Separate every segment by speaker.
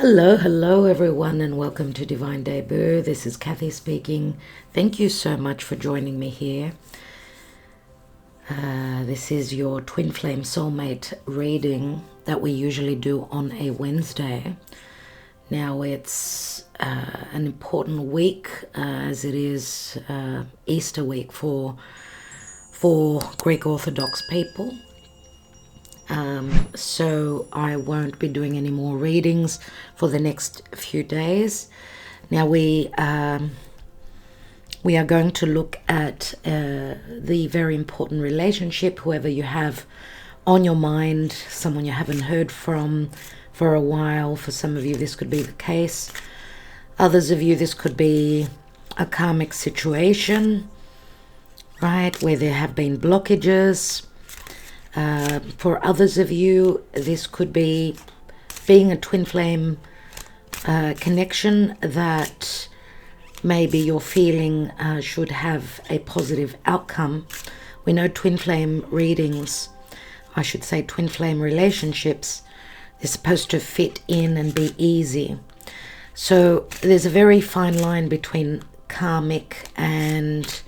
Speaker 1: Hello everyone, and welcome to Divine Debut. This is Kathy speaking. Thank you so much for joining me here. This is your Twin Flame Soulmate reading that we usually do on a Wednesday. Now it's an important week as it is Easter week for Greek Orthodox people. So I won't be doing any more readings for the next few days. Now we are going to look at the very important relationship, whoever you have on your mind, someone you haven't heard from for a while. For some of you this could be the case. Others of you this could be a karmic situation, right, where there have been blockages. For others of you, this could be being a twin flame connection that maybe you're feeling should have a positive outcome. We know twin flame readings, I should say twin flame relationships, they're supposed to fit in and be easy. So there's a very fine line between karmic and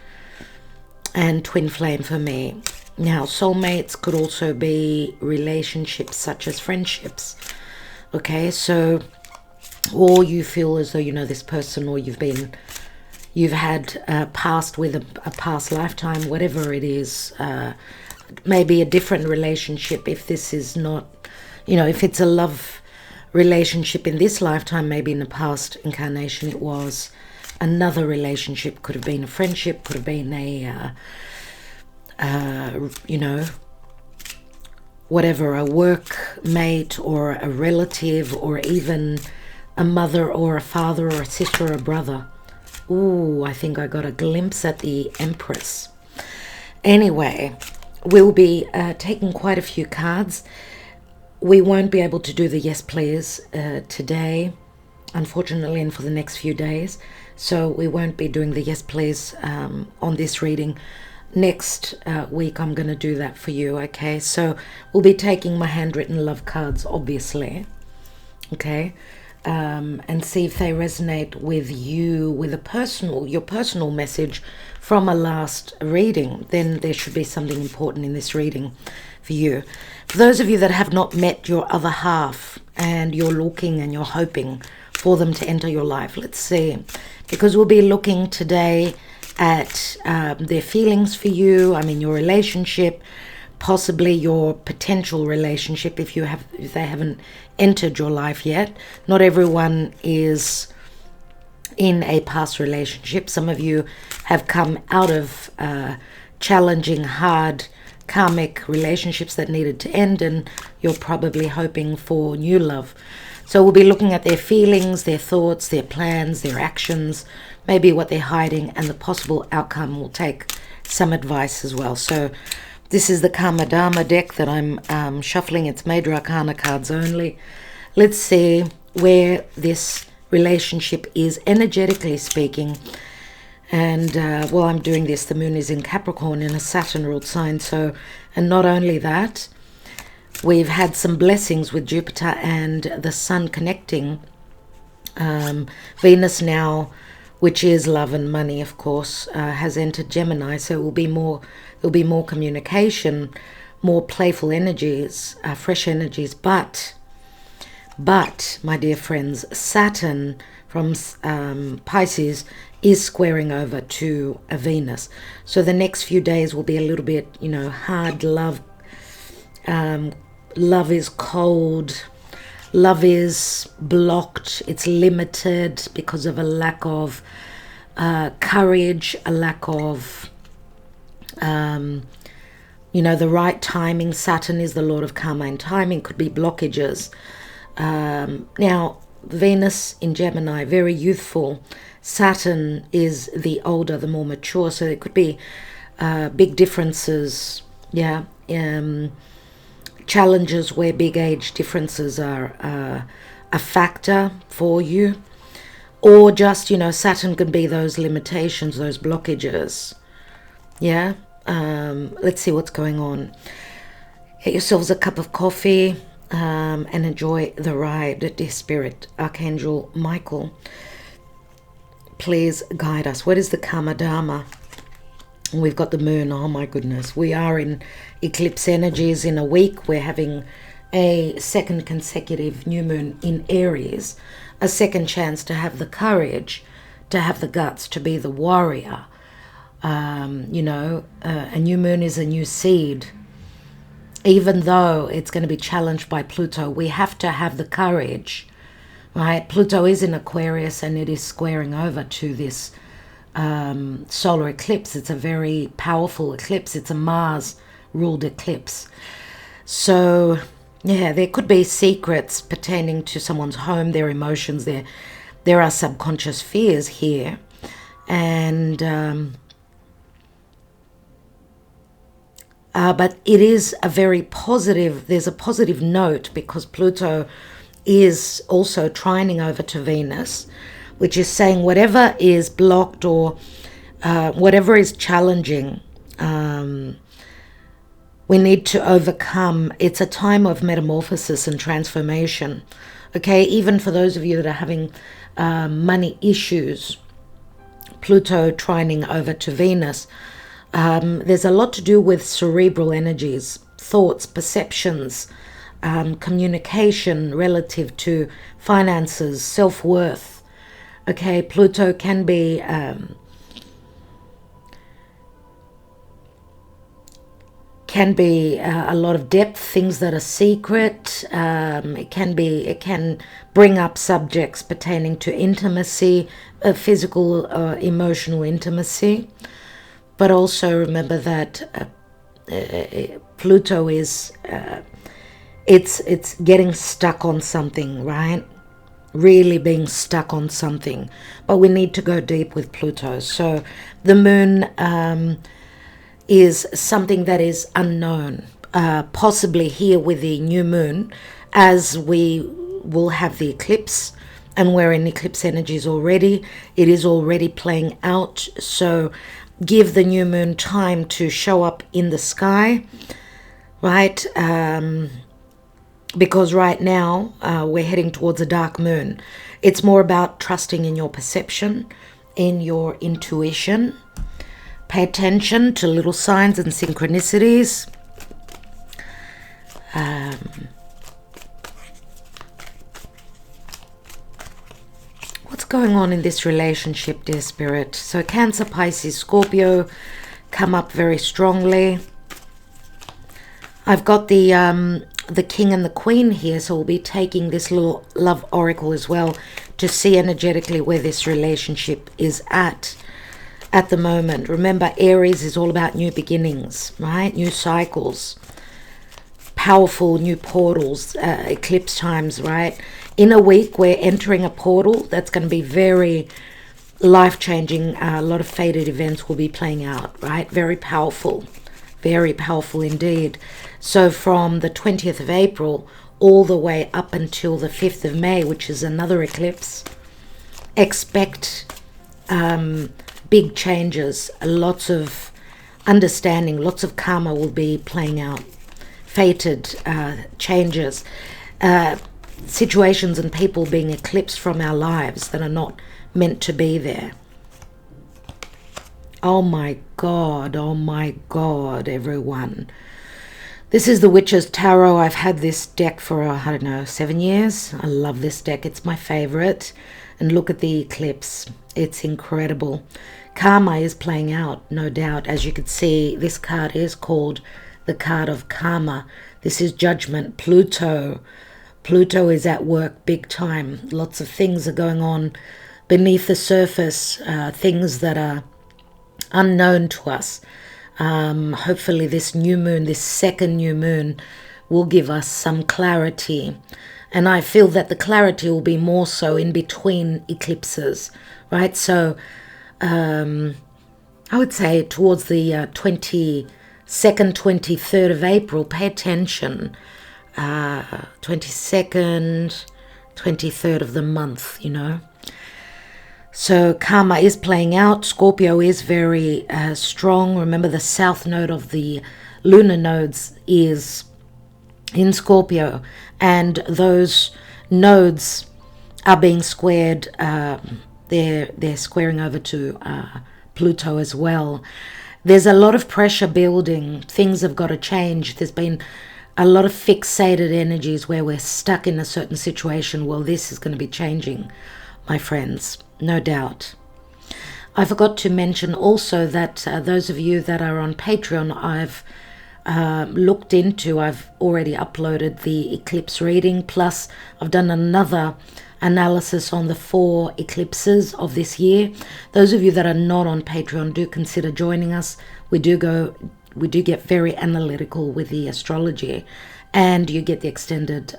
Speaker 1: twin flame for me. Now, soulmates could also be relationships such as friendships. Okay, so, or you feel as though you know this person, or you've had past with a past lifetime, whatever it is, maybe a different relationship. If this is not, if it's a love relationship in this lifetime, maybe in a past incarnation it was another relationship. Could have been a friendship, could have been a whatever, a workmate or a relative, or even a mother or a father or a sister or a brother. Ooh, I think I got a glimpse at the Empress. Anyway, we'll be taking quite a few cards. We won't be able to do the yes please today, unfortunately, and for the next few days. So we won't be doing the yes please on this reading. Next week I'm going to do that for you, okay? So we'll be taking my handwritten love cards, obviously, okay? And see if they resonate with you, with your personal message from a last reading. Then there should be something important in this reading for you. For those of you that have not met your other half and you're looking and you're hoping for them to enter your life, let's see. Because we'll be looking today at their feelings for you, your relationship, possibly your potential relationship if they haven't entered your life yet. Not everyone is in a past relationship. Some of you have come out of challenging, hard, karmic relationships that needed to end, and you're probably hoping for new love. So we'll be looking at their feelings, their thoughts, their plans, their actions, maybe what they're hiding, and the possible outcome. We'll take some advice as well. So this is the Karma Dharma deck that I'm shuffling. It's Major Arcana cards only. Let's see where this relationship is energetically speaking. And while I'm doing this, the moon is in Capricorn in a Saturn-ruled sign. So, and not only that, we've had some blessings with Jupiter and the Sun connecting. Venus now, which is love and money, of course, has entered Gemini. So there'll be more communication, more playful energies, fresh energies. But, my dear friends, Saturn from Pisces is squaring over to a Venus. So the next few days will be a little bit, hard love. Love is cold. Love is blocked. It's limited because of a lack of courage, a lack of, the right timing. Saturn is the Lord of karma and timing. Could be blockages. Now, Venus in Gemini, very youthful. Saturn is the older, the more mature. So there could be big differences. Yeah. Challenges where big age differences are a factor for you, or just Saturn can be those limitations, those blockages. Let's see what's going on. Get yourselves a cup of coffee, and enjoy the ride, dear Spirit. Archangel Michael, please guide us. What is the Karma Dharma? We've got the moon. Oh my goodness. We are in eclipse energies. In a week, we're having a second consecutive new moon in Aries. A second chance to have the courage, to have the guts, to be the warrior. A new moon is a new seed. Even though it's going to be challenged by Pluto, we have to have the courage, right? Pluto is in Aquarius and it is squaring over to this solar eclipse. It's a very powerful eclipse. It's a Mars-ruled eclipse. So, yeah, there could be secrets pertaining to someone's home, their emotions. There are subconscious fears here. And... but it is a very positive, there's a positive note because Pluto is also trining over to Venus, which is saying whatever is blocked or whatever is challenging, we need to overcome. It's a time of metamorphosis and transformation. Okay, even for those of you that are having money issues, Pluto trining over to Venus, there's a lot to do with cerebral energies, thoughts, perceptions, communication relative to finances, self-worth. Okay, Pluto can be a lot of depth, things that are secret. It can bring up subjects pertaining to intimacy, physical, emotional intimacy. But also remember that Pluto is, it's getting stuck on something, right? Really being stuck on something. But we need to go deep with Pluto. So the moon is something that is unknown, possibly here with the new moon, as we will have the eclipse. And we're in eclipse energies already. It is already playing out. So give the new moon time to show up in the sky, right? Because right now we're heading towards a dark moon. It's more about trusting in your perception, in your intuition. Pay attention to little signs and synchronicities. What's going on in this relationship, dear Spirit? So Cancer, Pisces, Scorpio come up very strongly. I've got the King and the Queen here, so we'll be taking this little love oracle as well to see energetically where this relationship is at the moment. Remember, Aries is all about new beginnings, right? New cycles, powerful new portals, eclipse times, right? In a week, we're entering a portal that's going to be very life-changing. A lot of fated events will be playing out, right? Very powerful indeed. So from the 20th of April all the way up until the 5th of May, which is another eclipse, expect big changes, lots of understanding, lots of karma will be playing out, fated changes, situations and people being eclipsed from our lives that are not meant to be there. Oh my God, everyone. This is the Witch's Tarot. I've had this deck for, 7 years. I love this deck. It's my favorite. And look at the eclipse. It's incredible. Karma is playing out, no doubt. As you can see, this card is called the card of karma. This is judgment. Pluto is at work big time. Lots of things are going on beneath the surface, things that are unknown to us. Hopefully this new moon, this second new moon, will give us some clarity. And I feel that the clarity will be more so in between eclipses, right? So I would say towards the 22nd, 23rd of April, pay attention. 22nd, 23rd of the month, So karma is playing out. Scorpio is very strong. Remember, the south node of the lunar nodes is in Scorpio, and those nodes are being squared. They're squaring over to Pluto as well. There's a lot of pressure building. Things have got to change. There's been a lot of fixated energies where we're stuck in a certain situation. Well, this is going to be changing, my friends, no doubt. I forgot to mention also that those of you that are on Patreon, I've looked into, I've already uploaded the eclipse reading, plus I've done another analysis on the 4 eclipses of this year. Those of you that are not on Patreon, do consider joining us. We do get very analytical with the astrology, and you get the extended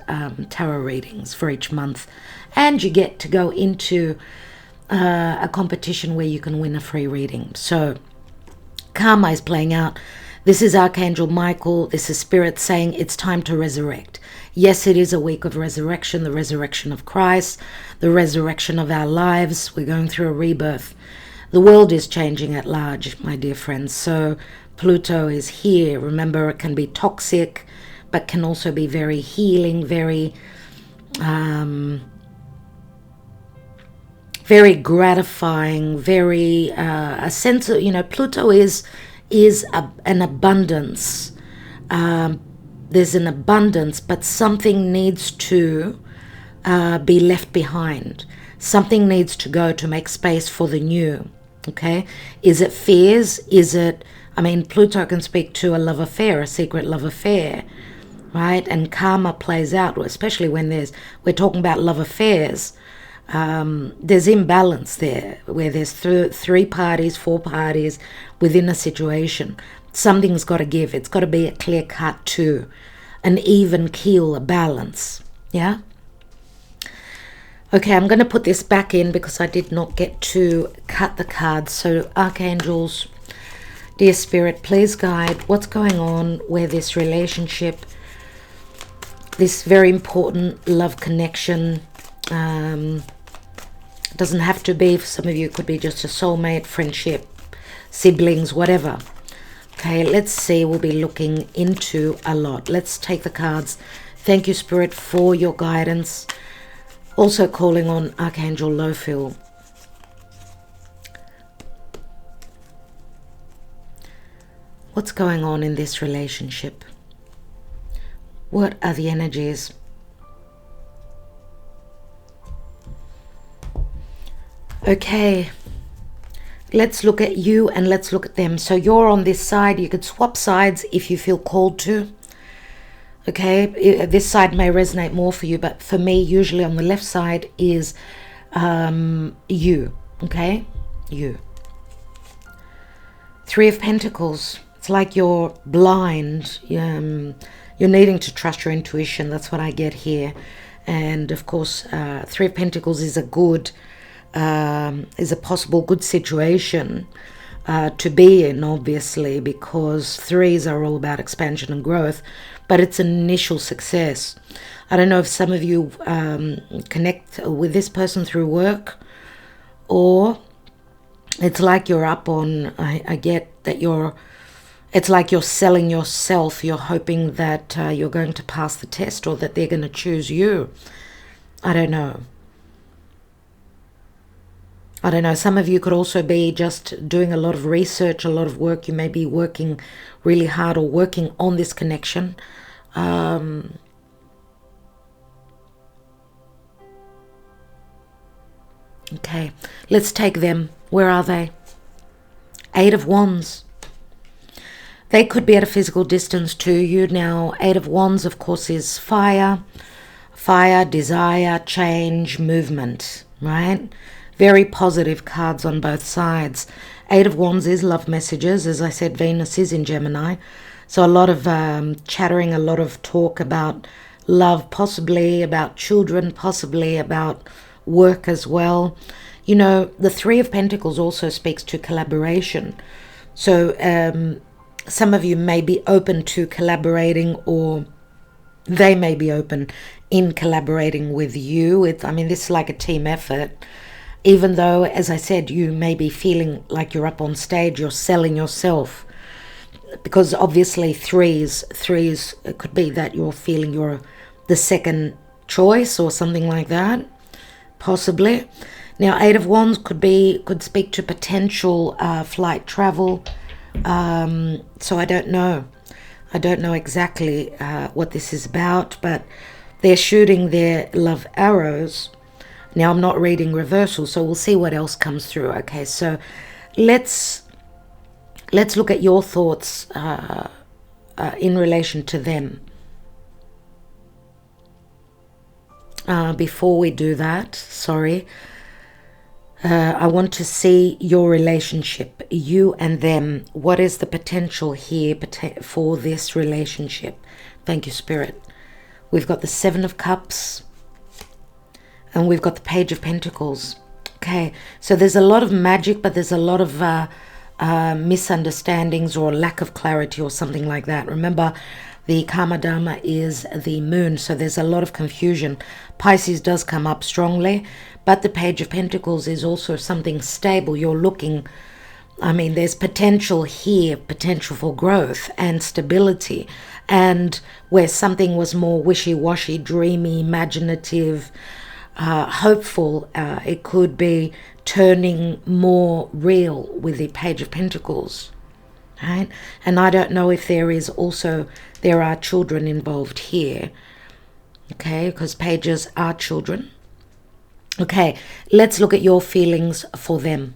Speaker 1: tarot readings for each month, and you get to go into a competition where you can win a free reading. So karma is playing out. This is Archangel Michael. This is Spirit saying it's time to resurrect. Yes, it is a week of resurrection, the resurrection of Christ, the resurrection of our lives. We're going through a rebirth. The world is changing at large, my dear friends. So Pluto is here. Remember, it can be toxic, but can also be very healing, very gratifying, very a sense of, Pluto is an abundance. There's an abundance, but something needs to be left behind. Something needs to go to make space for the new. Okay? Is it fears? Is it, Pluto can speak to a love affair, a secret love affair, right? And karma plays out, especially when we're talking about love affairs. There's imbalance there, where there's 3 parties, 4 parties within a situation. Something's got to give. It's got to be a clear cut to an even keel, a balance. Yeah? Okay, I'm going to put this back in because I did not get to cut the cards. So archangels, dear Spirit, please guide what's going on where this relationship, this very important love connection, doesn't have to be, for some of you it could be just a soulmate, friendship, siblings, whatever. Okay, let's see. We'll be looking into a lot. Let's take the cards. Thank you, Spirit, for your guidance. Also calling on Archangel Lophiel. What's going on in this relationship? What are the energies? Okay, let's look at you and let's look at them. So you're on this side. You could swap sides if you feel called to. Okay, this side may resonate more for you, but for me, usually on the left side is you. Okay, you. 3 of Pentacles. It's like you're blind. You're needing to trust your intuition. That's what I get here. And of course, 3 of Pentacles is a good, is a possible good situation to be in, obviously, because 3s are all about expansion and growth, but it's an initial success. I don't know if some of you connect with this person through work, or it's like you're up on, I get that it's like you're selling yourself. You're hoping that you're going to pass the test, or that they're going to choose you. I don't know. Some of you could also be just doing a lot of research, a lot of work. You may be working really hard or working on this connection. Okay, let's take them. Where are they? 8 of Wands. They could be at a physical distance to you. Now, 8 of Wands, of course, is fire. Fire, desire, change, movement, right? Very positive cards on both sides. 8 of Wands is love messages. As I said, Venus is in Gemini. So a lot of chattering, a lot of talk about love, possibly about children, possibly about work as well. You know, the 3 of Pentacles also speaks to collaboration. So some of you may be open to collaborating, or they may be open in collaborating with you. This is like a team effort. Even though, as I said, you may be feeling like you're up on stage, you're selling yourself. because obviously threes, it could be that you're feeling you're the second choice or something like that, possibly. Now, Eight of Wands could speak to potential flight travel. So I don't know. I don't know exactly what this is about, but they're shooting their love arrows. Now, I'm not reading reversal, so we'll see what else comes through. Okay, so let's look at your thoughts in relation to them. Before we do that, sorry, I want to see your relationship, you and them. What is the potential here for this relationship? Thank you, Spirit. We've got the Seven of Cups and we've got the Page of Pentacles. Okay, so there's a lot of magic, but there's a lot of misunderstandings or lack of clarity or something like that. Remember, the Karma Dharma is the moon, so there's a lot of confusion. Pisces does come up strongly, but the Page of Pentacles is also something stable. You're looking, I mean, there's potential here, potential for growth and stability. And where something was more wishy-washy, dreamy, imaginative, hopeful, it could be turning more real with the Page of Pentacles. Right? And I don't know if there are children involved here. Okay, because pages are children. Okay, let's look at your feelings for them.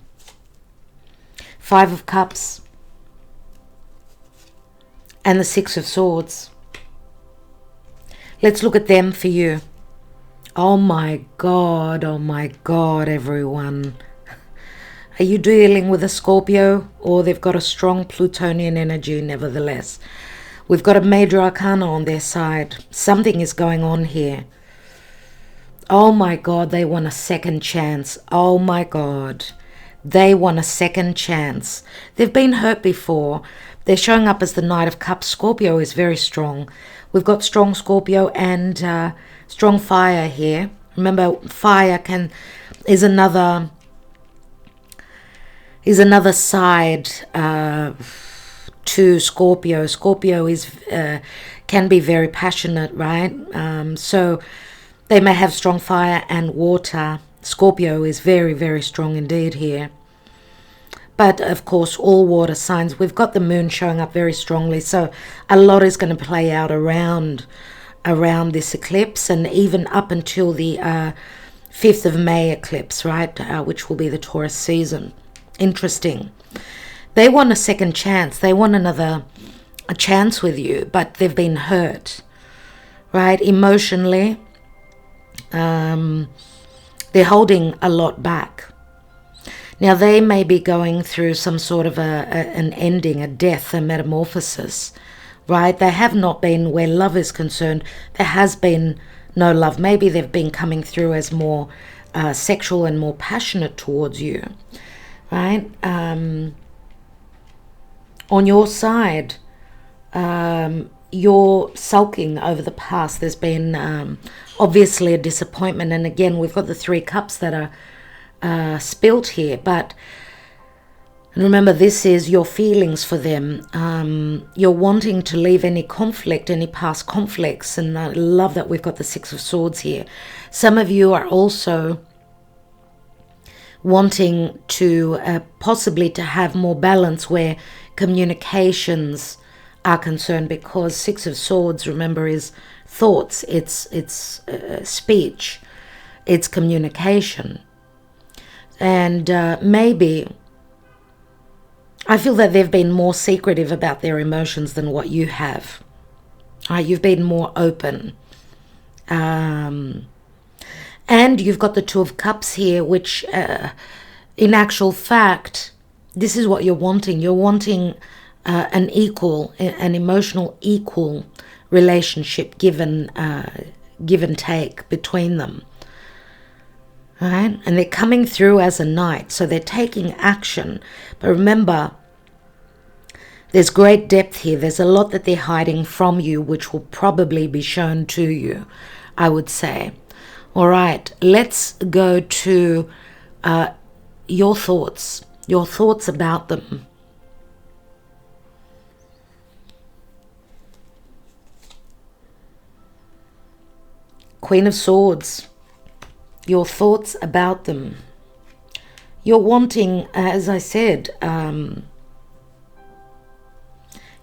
Speaker 1: Five of Cups and the Six of Swords. Let's look at them for you. Oh my God, everyone. Are you dealing with a Scorpio, or they've got a strong Plutonian energy nevertheless? We've got a major arcana on their side. Something is going on here. Oh my God, they want a second chance. Oh my God, they want a second chance. They've been hurt before. They're showing up as the Knight of Cups. Scorpio is very strong. We've got strong Scorpio and strong fire here. Remember, fire is another side to Scorpio. Scorpio can be very passionate, right? So they may have strong fire and water. Scorpio is very, very strong indeed here. But of course, all water signs. We've got the moon showing up very strongly. So a lot is going to play out around this eclipse, and even up until the 5th of May eclipse, right? Which will be the Taurus season. Interesting. They want a second chance. They want a chance with you, but they've been hurt, right? Emotionally, they're holding a lot back. Now, they may be going through some sort of an ending, a death, a metamorphosis, right? They have not been, where love is concerned, there has been no love. Maybe they've been coming through as more sexual and more passionate towards you, right? On your side, you're sulking over the past. There's been obviously a disappointment. And again, we've got the Three Cups that are spilt here. But remember, this is your feelings for them. You're wanting to leave any conflict, any past conflicts. And I love that we've got the Six of Swords here. Some of you are also wanting to possibly to have more balance where communications are concerned, because Six of Swords, remember, is thoughts, it's speech, it's communication. And maybe I feel that they've been more secretive about their emotions than what you have. You've been more open. And you've got the Two of Cups here, which in actual fact, this is what you're wanting. You're wanting an emotional equal relationship, give and take between them. Right? And they're coming through as a knight, so they're taking action. But remember, there's great depth here. There's a lot that they're hiding from you, which will probably be shown to you, I would say. All right, let's go to your thoughts about them. Queen of Swords. Your thoughts about them. You're wanting, as I said,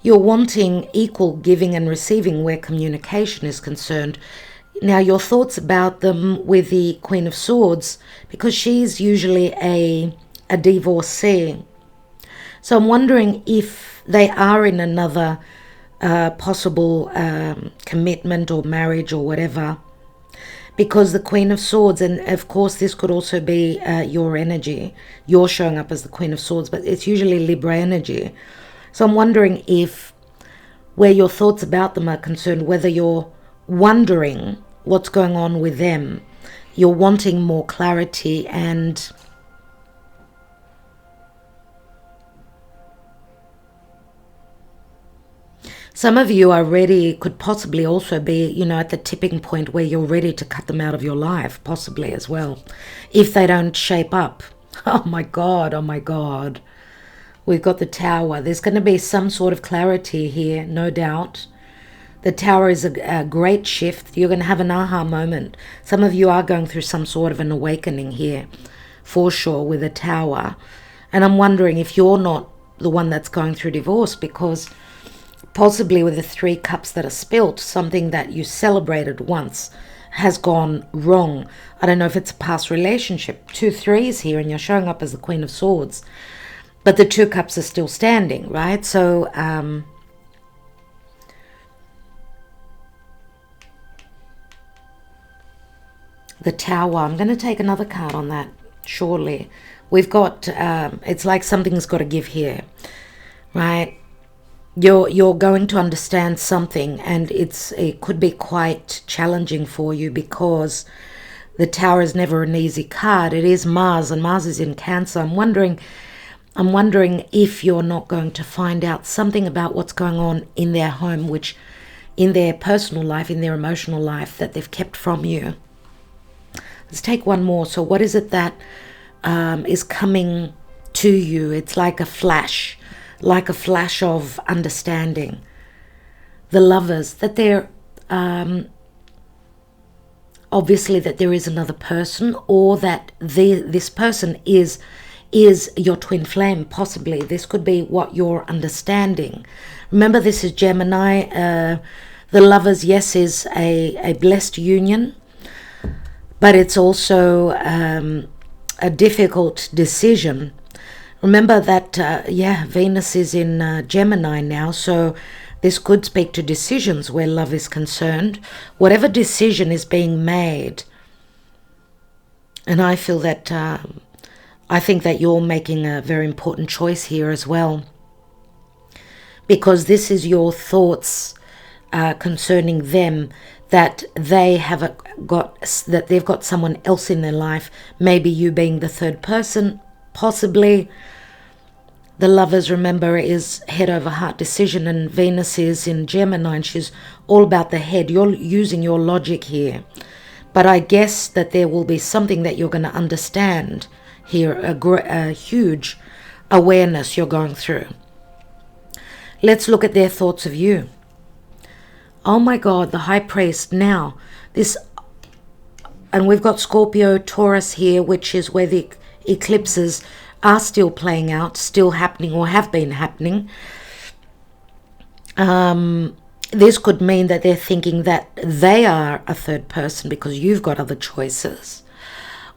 Speaker 1: you're wanting equal giving and receiving where communication is concerned. Now, your thoughts about them with the Queen of Swords, because she's usually a divorcee. So I'm wondering if they are in another possible commitment or marriage or whatever. Because the Queen of Swords, and of course this could also be your energy. You're showing up as the Queen of Swords, but it's usually Libra energy. So I'm wondering if, where your thoughts about them are concerned, whether you're wondering what's going on with them. You're wanting more clarity, and some of you are ready, could possibly also be, at the tipping point where you're ready to cut them out of your life, possibly as well, if they don't shape up. Oh my God, oh my God. We've got the Tower. There's going to be some sort of clarity here, no doubt. The Tower is a great shift. You're going to have an aha moment. Some of you are going through some sort of an awakening here, for sure, with the Tower. And I'm wondering if you're not the one that's going through divorce, because possibly with the 3 cups that are spilt, something that you celebrated once has gone wrong. I don't know if it's a past relationship. 2 threes here, and you're showing up as the Queen of Swords. But the 2 cups are still standing, right? So, the Tower. I'm going to take another card on that shortly. We've got, it's like something's got to give here, right? You're going to understand something, and it could be quite challenging for you, because the Tower is never an easy card. It is Mars, and Mars is in Cancer. I'm wondering if you're not going to find out something about what's going on in their home, which in their personal life, in their emotional life, that they've kept from you. Let's take one more. So what is it that is coming to you? It's like a flash of understanding. The Lovers, that they're obviously that there is another person, or that this person is your twin flame, possibly. This could be what you're understanding. Remember, this is Gemini. The Lovers, yes, is a blessed union, but it's also a difficult decision. Remember that, Venus is in Gemini now, so this could speak to decisions where love is concerned. Whatever decision is being made, and I feel that, I think that you're making a very important choice here as well, because this is your thoughts concerning them, that they've got someone else in their life, maybe you being the third person, possibly. The Lovers, remember, is head over heart decision, and Venus is in Gemini, and she's all about the head. You're using your logic here, but I guess that there will be something that you're going to understand here, a huge awareness you're going through. Let's look at their thoughts of you. Oh my God, the High Priest. Now, and we've got Scorpio, Taurus here, which is where the eclipses are still playing out, still happening, or have been happening. This could mean that they're thinking that they are a third person because you've got other choices.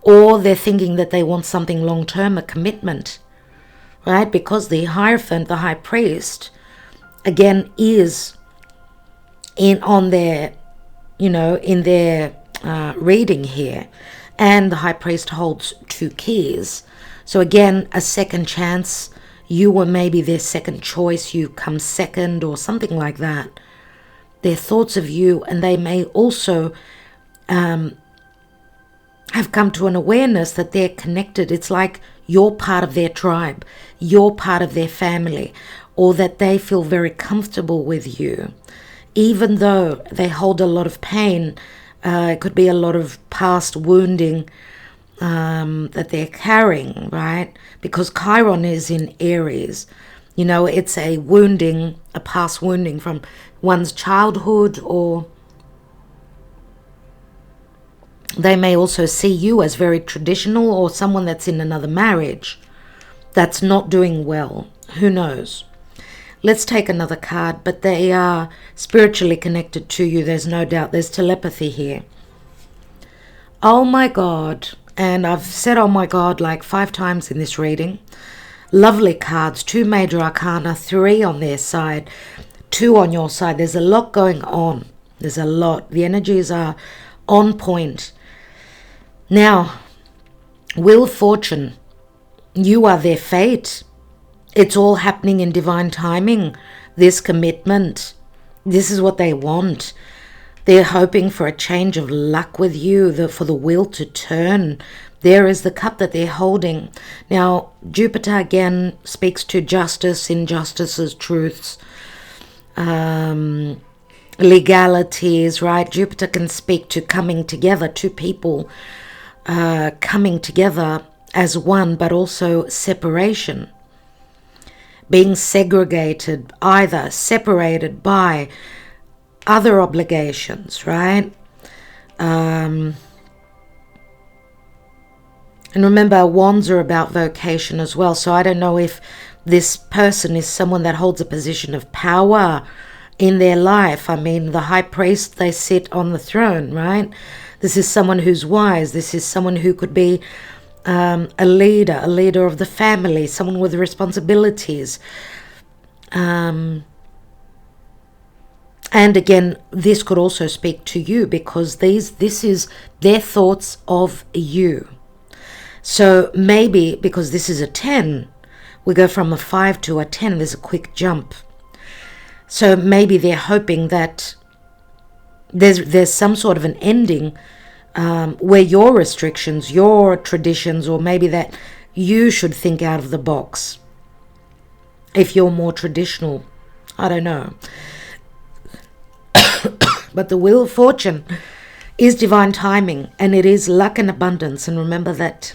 Speaker 1: Or they're thinking that they want something long-term, a commitment, right? Because the Hierophant, the High Priest, again, is in their reading here. And the High Priest holds 2 keys. So again, a second chance. You were maybe their second choice. You come second or something like that. Their thoughts of you, and they may also have come to an awareness that they're connected. It's like you're part of their tribe. You're part of their family. Or that they feel very comfortable with you. Even though they hold a lot of pain, it could be a lot of past wounding that they're carrying, right? Because Chiron is in Aries. It's a wounding, a past wounding from one's childhood, or They may also see you as very traditional, or someone that's in another marriage that's not doing well. Who knows? Let's take another card, but they are spiritually connected to you. There's no doubt. There's telepathy here. Oh my God. And I've said oh my God like 5 times in this reading. Lovely cards. 2 major arcana, 3 on their side, 2 on your side. There's a lot going on. There's a lot. The energies are on point. Now, Wheel of Fortune. You are their fate. It's all happening in divine timing. This commitment. This is what they want. They're hoping for a change of luck with you, for the wheel to turn. There is the cup that they're holding. Now, Jupiter again speaks to justice, injustices, truths, legalities, right? Jupiter can speak to coming together, 2 people coming together as one, but also separation. Being segregated, either separated by other obligations, right? And remember, wands are about vocation as well. So I don't know if this person is someone that holds a position of power in their life. I mean, the high priest, they sit on the throne, right? This is someone who's wise. This is someone who could be a leader of the family, someone with responsibilities. And again, this could also speak to you, because this is their thoughts of you. So maybe because this is a 10, we go from a 5 to a 10, there's a quick jump. So maybe they're hoping that there's some sort of an ending where your restrictions, your traditions, or maybe that you should think out of the box if you're more traditional. I don't know. But the Wheel of Fortune is divine timing, and it is luck and abundance. And remember that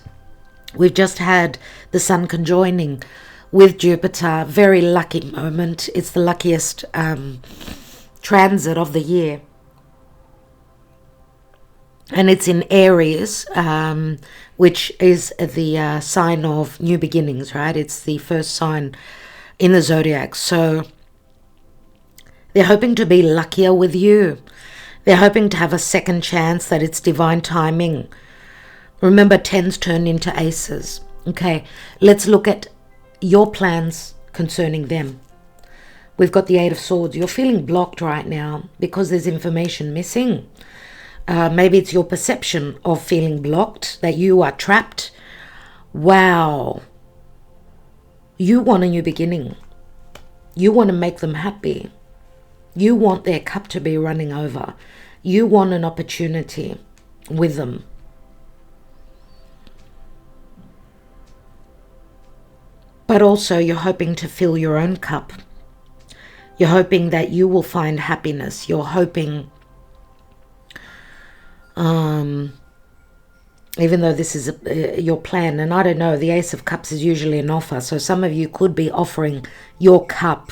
Speaker 1: we've just had the Sun conjoining with Jupiter. Very lucky moment. It's the luckiest transit of the year. And it's in Aries, which is the sign of new beginnings, right? It's the first sign in the zodiac. So they're hoping to be luckier with you. They're hoping to have a second chance, that it's divine timing. Remember, 10s turn into aces. Okay, let's look at your plans concerning them. We've got the 8 of Swords. You're feeling blocked right now because there's information missing. Maybe it's your perception of feeling blocked, that you are trapped. Wow. You want a new beginning. You want to make them happy. You want their cup to be running over. You want an opportunity with them. But also you're hoping to fill your own cup. You're hoping that you will find happiness. You're hoping, even though this is your plan, and I don't know, the Ace of Cups is usually an offer. So some of you could be offering your cup,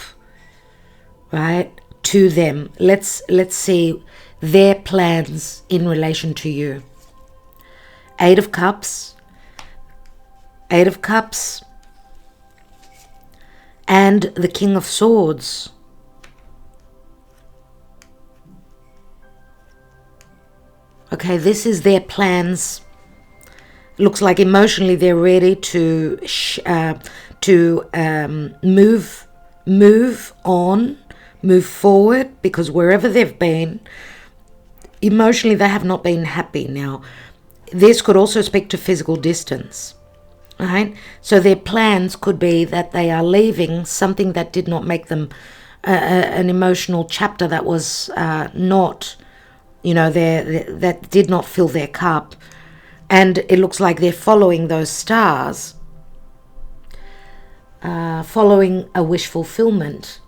Speaker 1: right, to them. Let's see their plans in relation to you. 8 of Cups, 8 of Cups, and the King of Swords. Okay, this is their plans. Looks like emotionally they're ready to move on, move forward, because wherever they've been, emotionally they have not been happy. Now, this could also speak to physical distance. Right? So their plans could be that they are leaving something that did not make them an emotional chapter that was not, that did not fill their cup. And it looks like they're following those stars, following a wish fulfillment.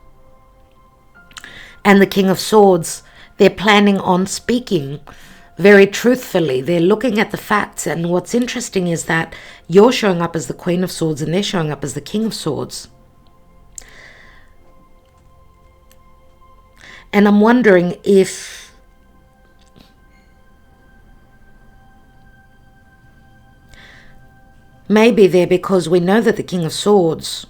Speaker 1: And the King of Swords, they're planning on speaking very truthfully. They're looking at the facts. And what's interesting is that you're showing up as the Queen of Swords and they're showing up as the King of Swords. And I'm wondering if Maybe they're because we know that the King of Swords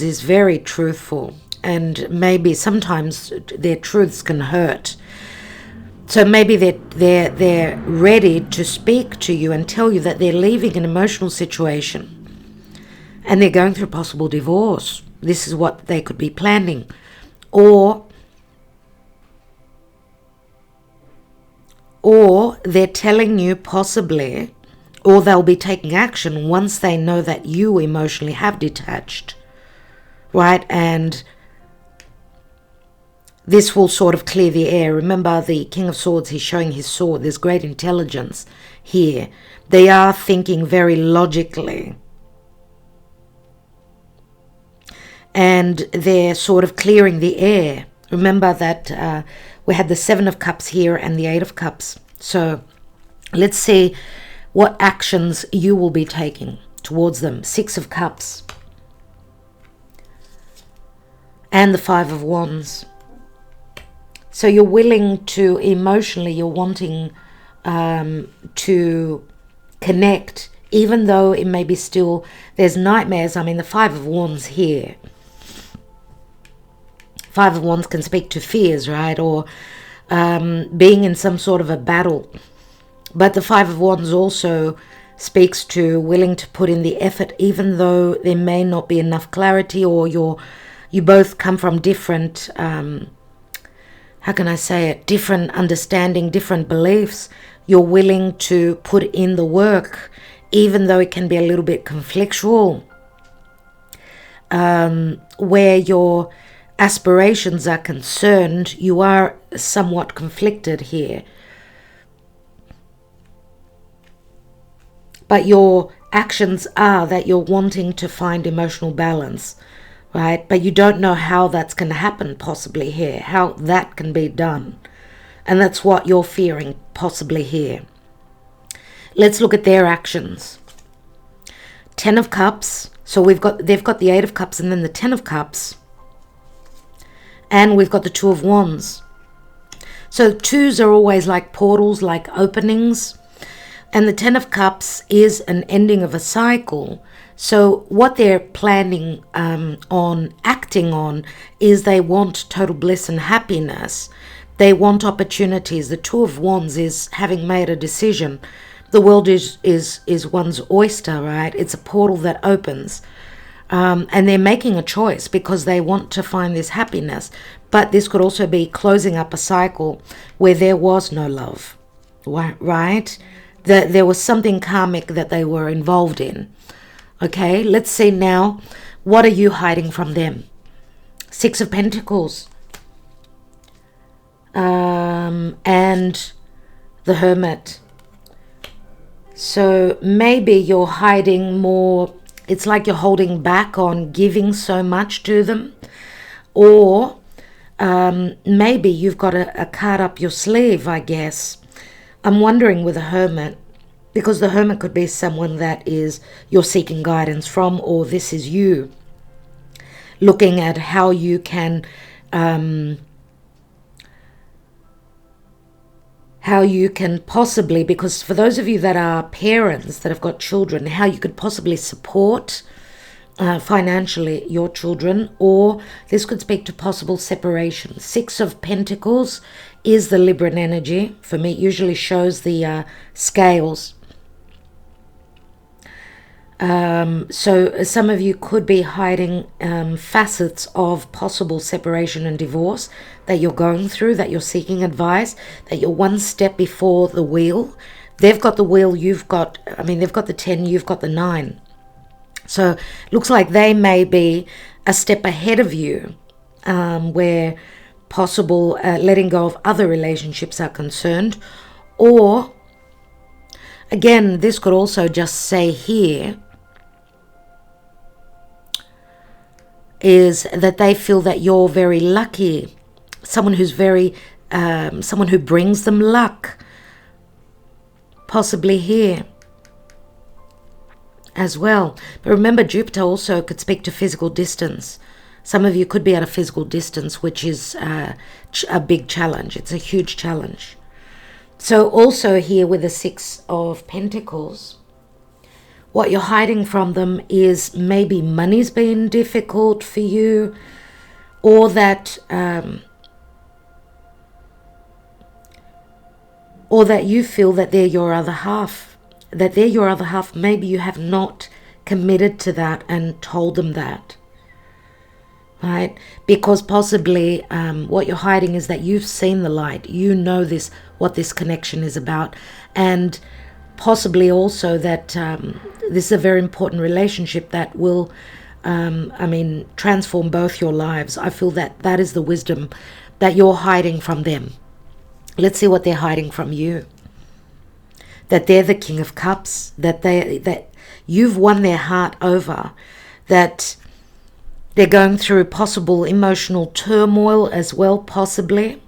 Speaker 1: is very truthful, and maybe sometimes their truths can hurt. So maybe they're ready to speak to you and tell you that they're leaving an emotional situation and they're going through possible divorce. This is what they could be planning. Or they're telling you possibly, or they'll be taking action once they know that you emotionally have detached, right? And this will sort of clear the air. Remember, the King of Swords, he's showing his sword. There's great intelligence here. They are thinking very logically. And they're sort of clearing the air. Remember that we had the Seven of Cups here and the Eight of Cups. So let's see what actions you will be taking towards them. Six of Cups. And the Five of Wands. So you're willing to, emotionally, you're wanting to connect, even though it may be still, there's nightmares. I mean, the Five of Wands here. Five of Wands can speak to fears, right? Or being in some sort of a battle. But the Five of Wands also speaks to willing to put in the effort, even though there may not be enough clarity, or you both come from different, how can I say it, different understanding, different beliefs. You're willing to put in the work, even though it can be a little bit conflictual, where your aspirations are concerned. You are somewhat conflicted here. But your actions are that you're wanting to find emotional balance, right? But you don't know how that's going to happen possibly here, how that can be done. And that's what you're fearing possibly here. Let's look at their actions. Ten of Cups. So they've got the Eight of Cups and then the Ten of Cups. And we've got the Two of Wands. So twos are always like portals, like openings. And the Ten of Cups is an ending of a cycle. So what they're planning on acting on is they want total bliss and happiness. They want opportunities. The Two of Wands is having made a decision. The world is one's oyster, right? It's a portal that opens. And they're making a choice because they want to find this happiness. But this could also be closing up a cycle where there was no love, right? That there was something karmic that they were involved in. Okay, let's see now, what are you hiding from them? Six of Pentacles. And the Hermit. So maybe you're hiding more. It's like you're holding back on giving so much to them. Or maybe you've got a card up your sleeve, I guess. I'm wondering with a Hermit, because the Hermit could be someone that is you're seeking guidance from, or this is you looking at how you can possibly, because for those of you that are parents that have got children, how you could possibly support financially your children, or this could speak to possible separation. Six of Pentacles is the Libran energy. For me, it usually shows the scales. So some of you could be hiding facets of possible separation and divorce that you're going through, that you're seeking advice, that you're one step before the wheel. They've got the wheel, they've got the 10, you've got the 9. So looks like they may be a step ahead of you, where possible letting go of other relationships are concerned. Or again, this could also just say here is that they feel that you're very lucky, someone who's very someone who brings them luck, possibly here as well. But remember, Jupiter also could speak to physical distance. Some of you could be at a physical distance, which is a big challenge. It's a huge challenge. So also here with the Six of Pentacles, what you're hiding from them is maybe money's been difficult for you, or that you feel that they're your other half. Maybe you have not committed to that and told them that. Right? Because possibly what you're hiding is that you've seen the light. You know what this connection is about. And possibly also that this is a very important relationship that will, transform both your lives. I feel that is the wisdom that you're hiding from them. Let's see what they're hiding from you. That they're the King of Cups, that you've won their heart over, that they're going through possible emotional turmoil as well, possibly.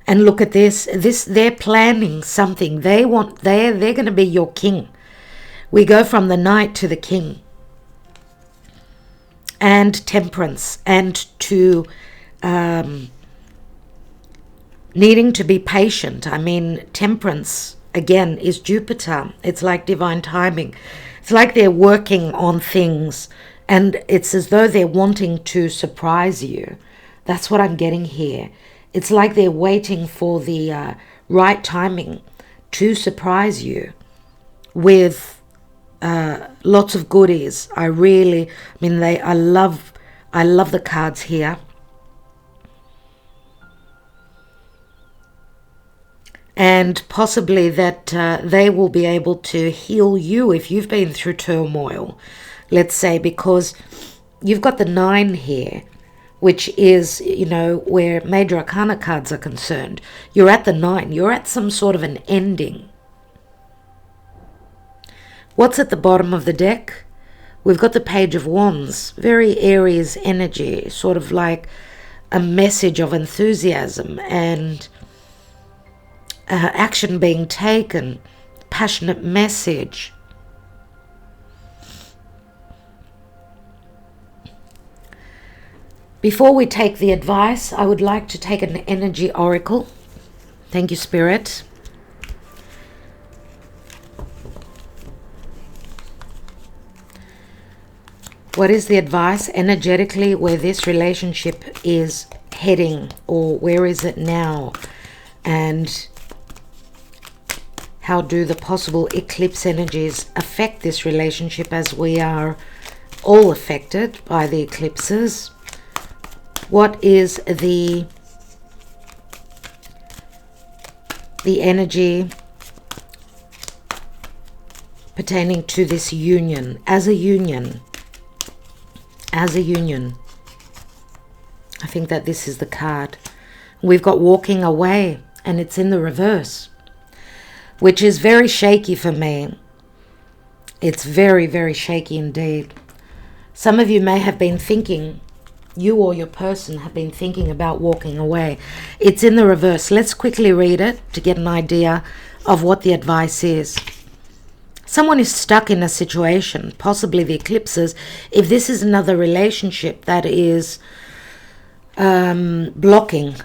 Speaker 1: And look at this, they're planning something. They're going to be your king. We go from the Knight to the King. And Temperance, and to needing to be patient. Temperance, again, is Jupiter. It's like divine timing. It's like they're working on things, and it's as though they're wanting to surprise you. That's what I'm getting here. It's like they're waiting for the right timing to surprise you with lots of goodies. I love the cards here. And possibly that they will be able to heal you if you've been through turmoil, let's say, because you've got the 9 here, which is, where major arcana cards are concerned. You're at the 9. You're at some sort of an ending. What's at the bottom of the deck? We've got the Page of Wands, very Aries energy, sort of like a message of enthusiasm and action being taken, passionate message. Before we take the advice, I would like to take an energy oracle. Thank you, Spirit. What is the advice energetically where this relationship is heading, or where is it now? And how do the possible eclipse energies affect this relationship, as we are all affected by the eclipses? What is the energy pertaining to this union, as a union? As a union. I think that this is the card. We've got walking away, and it's in the reverse, which is very shaky for me. It's very, very shaky indeed. Some of you may have been thinking, you or your person have been thinking about walking away. It's in the reverse. Let's quickly read it to get an idea of what the advice is. Someone is stuck in a situation, possibly the eclipses. If this is another relationship that is blocking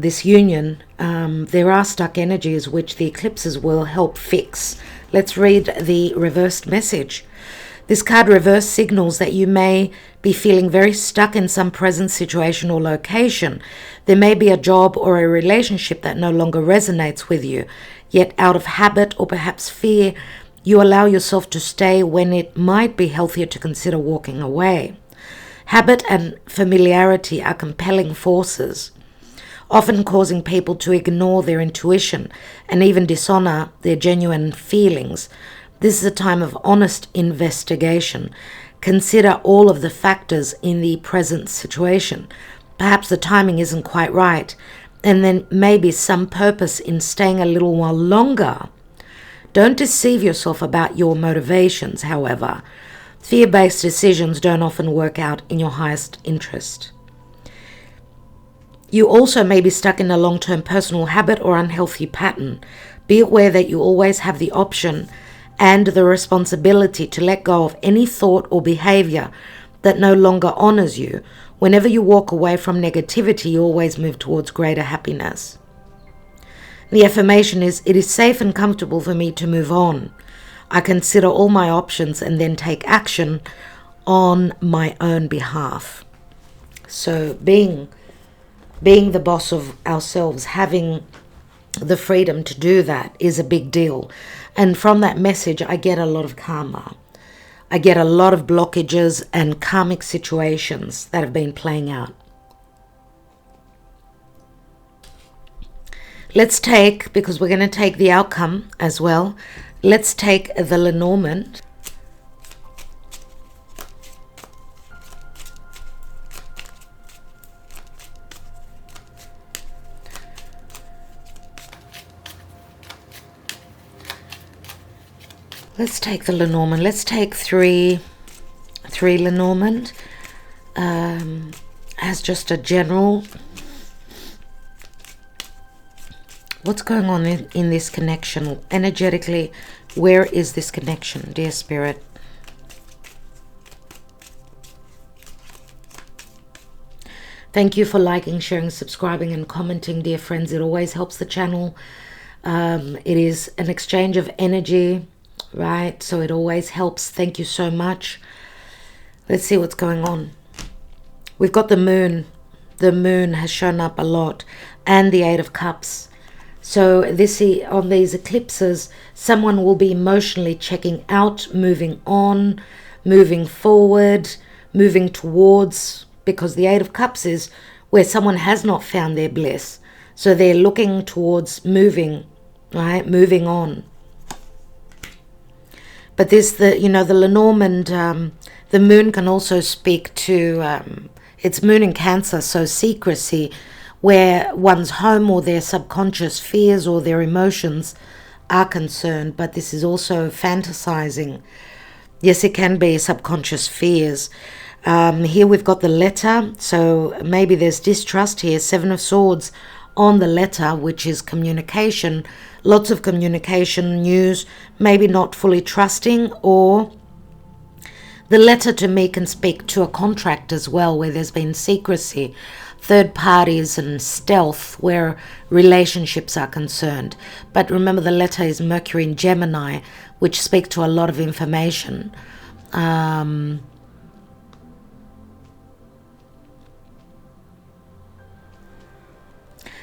Speaker 1: this union, there are stuck energies which the eclipses will help fix. Let's read the reversed message. This card reverse signals that you may be feeling very stuck in some present situation or location. There may be a job or a relationship that no longer resonates with you, yet out of habit or perhaps fear, you allow yourself to stay when it might be healthier to consider walking away. Habit and familiarity are compelling forces, often causing people to ignore their intuition and even dishonor their genuine feelings. This is a time of honest investigation. Consider all of the factors in the present situation. Perhaps the timing isn't quite right, and then maybe some purpose in staying a little while longer. Don't deceive yourself about your motivations, however. Fear-based decisions don't often work out in your highest interest. You also may be stuck in a long-term personal habit or unhealthy pattern. Be aware that you always have the option and the responsibility to let go of any thought or behavior that no longer honors you. Whenever you walk away from negativity, you always move towards greater happiness. The affirmation is, it is safe and comfortable for me to move on. I consider all my options and then take action on my own behalf. So being the boss of ourselves, having the freedom to do that is a big deal. And from that message, I get a lot of karma. I get a lot of blockages and karmic situations that have been playing out. Let's take, because we're going to take the outcome as well, let's take the Lenormand. Let's take the Lenormand. Let's take three Lenormand as just a general. What's going on in this connection? Energetically, where is this connection, dear Spirit? Thank you for liking, sharing, subscribing, and commenting, dear friends. It always helps the channel. It is an exchange of energy, right? So it always helps. Thank you so much. Let's see what's going on. We've got the moon. The moon has shown up a lot, and the Eight of Cups. So on these eclipses, someone will be emotionally checking out, moving on, moving forward, moving towards, because the Eight of Cups is where someone has not found their bliss. So they're looking towards moving, right? Moving on. But the Lenormand, the moon can also speak to, it's moon in Cancer, so secrecy, where one's home or their subconscious fears or their emotions are concerned. But this is also fantasizing. Yes, it can be subconscious fears. Here we've got the letter, so maybe there's distrust here. Seven of Swords on the letter, which is communication. Lots of communication, news, maybe not fully trusting, or the letter to me can speak to a contract as well, where there's been secrecy, third parties and stealth where relationships are concerned. But remember, the letter is Mercury in Gemini, which speaks to a lot of information.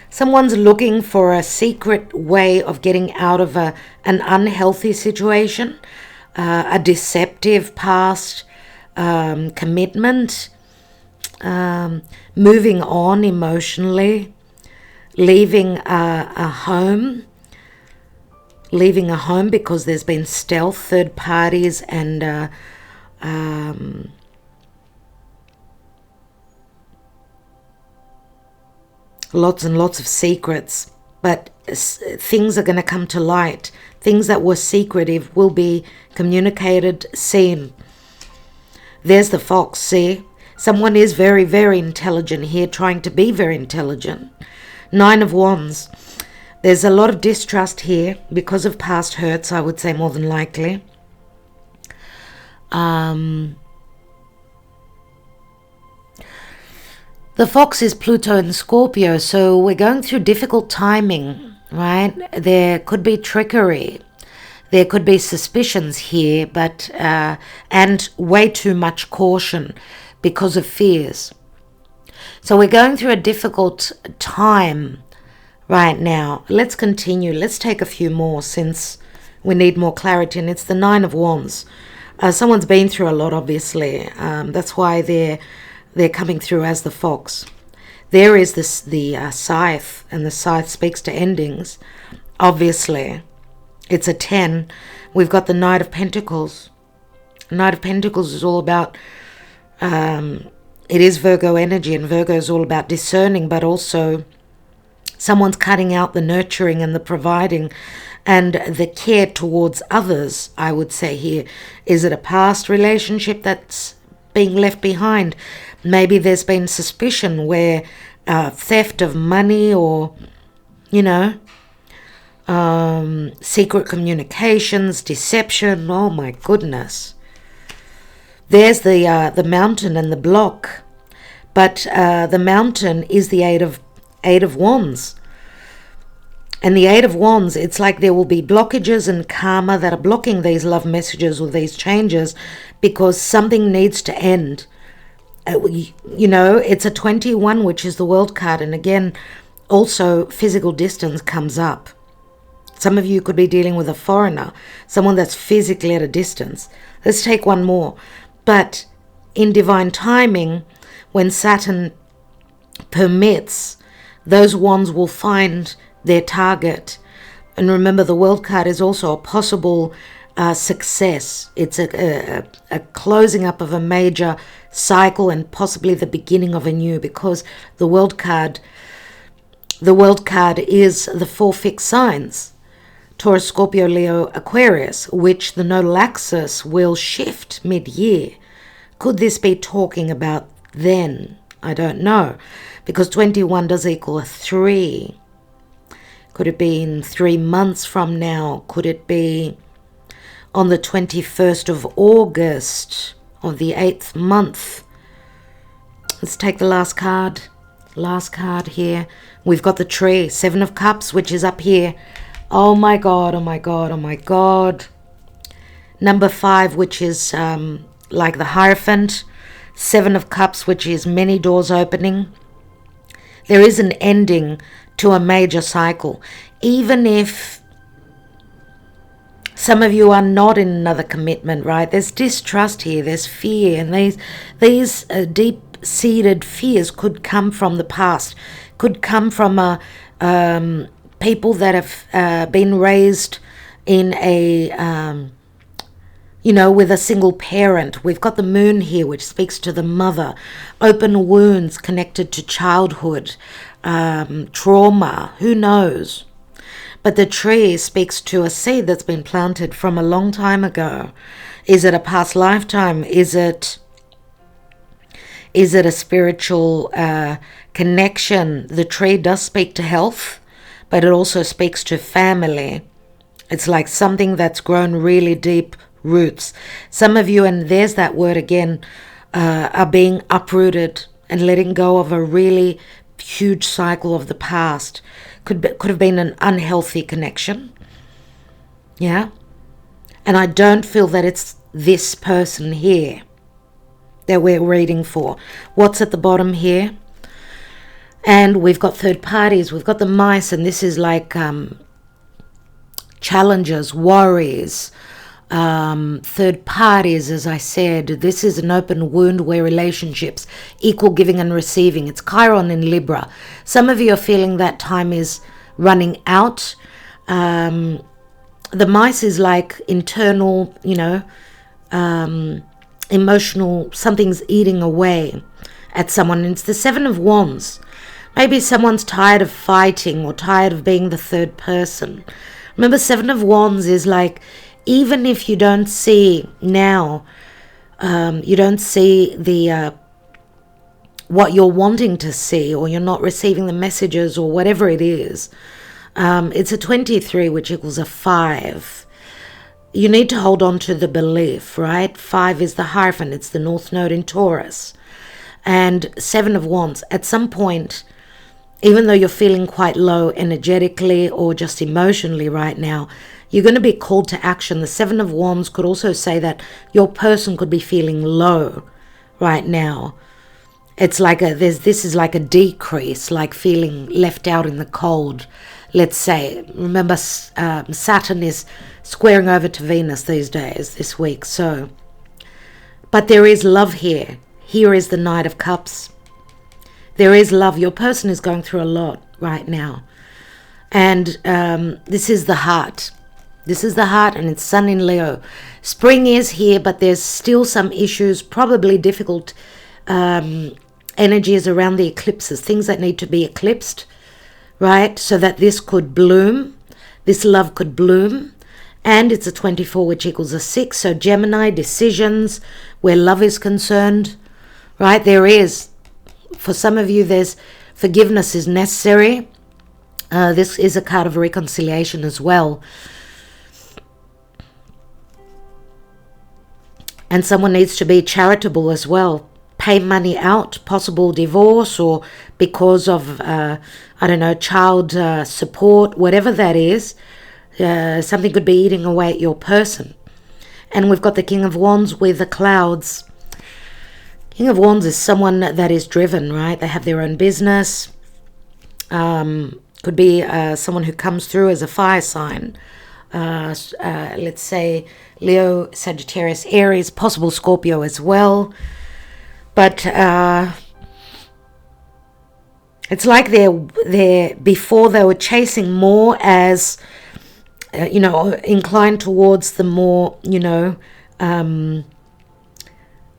Speaker 1: Someone's looking for a secret way of getting out of an unhealthy situation, a deceptive past commitment, moving on emotionally, leaving a home because there's been stealth, third parties, and lots and lots of secrets. But things are going to come to light. Things that were secretive will be communicated, seen. There's the Fox, see? Someone is very, very intelligent here, trying to be very intelligent. Nine of Wands. There's a lot of distrust here because of past hurts, I would say, more than likely. The Fox is Pluto and Scorpio, so we're going through difficult timing, right? There could be trickery. There could be suspicions here, but and way too much caution because of fears. So we're going through a difficult time right now. Let's continue. Let's take a few more since we need more clarity. And it's the Nine of Wands. Someone's been through a lot, obviously. That's why they're coming through as the Fox. There is the Scythe, and the Scythe speaks to endings. Obviously, it's a 10. We've got the Knight of Pentacles. Knight of Pentacles is all about, it is Virgo energy, and Virgo is all about discerning, but also someone's cutting out the nurturing and the providing and the care towards others, I would say here. Is it a past relationship that's being left behind? Maybe there's been suspicion where theft of money or, secret communications, deception. Oh my goodness. There's the mountain and the block. But the mountain is the Eight of Wands. And the Eight of Wands, it's like there will be blockages and karma that are blocking these love messages or these changes because something needs to end. You know, it's a 21, which is the World card. And again, also physical distance comes up. Some of you could be dealing with a foreigner, someone that's physically at a distance. Let's take one more. But in divine timing, when Saturn permits, those wands will find their target. And remember, the World card is also a possible success. It's a closing up of a major cycle and possibly the beginning of a new, because the World card is the 4 fixed signs: Taurus, Scorpio, Leo, Aquarius, which the nodal axis will shift mid-year. Could this be talking about then? I don't know, because 21 does equal a 3. Could it be in 3 months from now? Could it be on the 21st of August of the 8th month? Let's take the last card. Last card here. We've got the tree, 7 of Cups, which is up here. Oh my God, oh my God, oh my God. Number 5, which is like the Hierophant. 7 of Cups, which is many doors opening. There is an ending to a major cycle. Even if some of you are not in another commitment, right? There's distrust here, there's fear, and these deep-seated fears could come from the past, could come from people that have been raised in a with a single parent. We've got the moon here, which speaks to the mother. Open wounds connected to childhood, trauma, who knows? But the tree speaks to a seed that's been planted from a long time ago. Is it a past lifetime? Is it a spiritual connection? The tree does speak to health, but it also speaks to family. It's like something that's grown really deep roots. Some of you, and there's that word again, are being uprooted and letting go of a really huge cycle of the past. Could have been an unhealthy connection. Yeah. And I don't feel that it's this person here that we're reading for. What's at the bottom here? And we've got third parties. We've got the mice, and this is like challenges, worries, third parties. As I said, this is an open wound where relationships, equal giving and receiving. It's Chiron in Libra. Some of you are feeling that time is running out. The mice is like internal, emotional, something's eating away at someone. It's the 7 of Wands. Maybe someone's tired of fighting or tired of being the third person. Remember, 7 of Wands is like, even if you don't see now, you don't see the what you're wanting to see, or you're not receiving the messages, or whatever it is. It's a 23, which equals a 5. You need to hold on to the belief, right? 5 is the Hierophant. It's the North Node in Taurus. And 7 of Wands. At some point, even though you're feeling quite low energetically or just emotionally right now, you're going to be called to action. The 7 of Wands could also say that your person could be feeling low right now. It's like this is like a decrease, like feeling left out in the cold, let's say. Remember, Saturn is squaring over to Venus these days, this week. So, but there is love here. Here is the Knight of Cups. There is love. Your person is going through a lot right now. And this is the heart. This is the heart, and it's Sun in Leo. Spring is here, but there's still some issues, probably difficult energies around the eclipses, things that need to be eclipsed, right? So that this could bloom, this love could bloom. And it's a 24, which equals a 6. So Gemini, decisions where love is concerned, right? There is, for some of you, there's forgiveness is necessary. This is a card of reconciliation as well. And someone needs to be charitable as well, pay money out, possible divorce, or because of, I don't know, child support, whatever that is. Something could be eating away at your person. And we've got the King of Wands with the clouds. King of Wands is someone that is driven, right? They have their own business. Could be someone who comes through as a fire sign. Let's say Leo, Sagittarius, Aries, possible Scorpio as well. But it's like they're before they were chasing more as, inclined towards the more,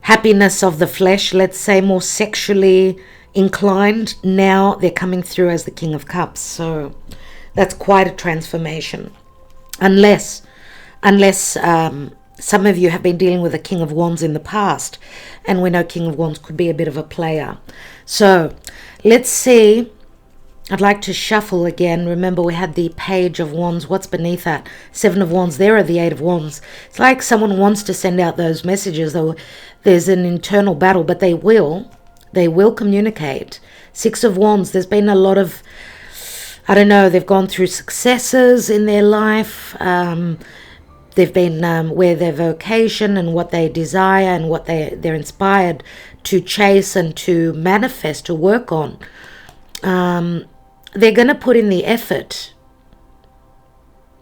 Speaker 1: happiness of the flesh, let's say, more sexually inclined. Now they're coming through as the King of Cups. So that's quite a transformation. Unless some of you have been dealing with a King of Wands in the past, and we know King of Wands could be a bit of a player. So let's see. I'd like to shuffle again. Remember, we had the Page of Wands. What's beneath that? Seven of Wands. There are the Eight of Wands. It's like someone wants to send out those messages, though there's an internal battle, but they will communicate. Six of Wands. There's been a lot of, I don't know, they've gone through successes in their life. They've been where their vocation and what they desire and what they're inspired to chase and to manifest, to work on. They're going to put in the effort.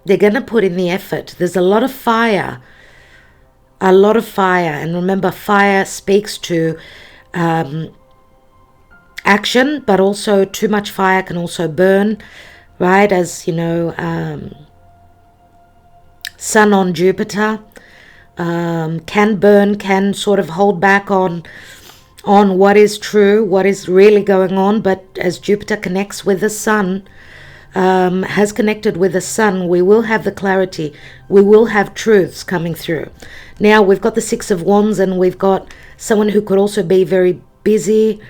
Speaker 1: There's a lot of fire. And remember, fire speaks to action, but also too much fire can also burn, right? As you know, Sun on Jupiter can burn, can sort of hold back on what is true, what is really going on. But as Jupiter connects with the Sun, has connected with the Sun, we will have the clarity. We will have truths coming through. Now we've got the Six of Wands, and we've got someone who could also be very busy,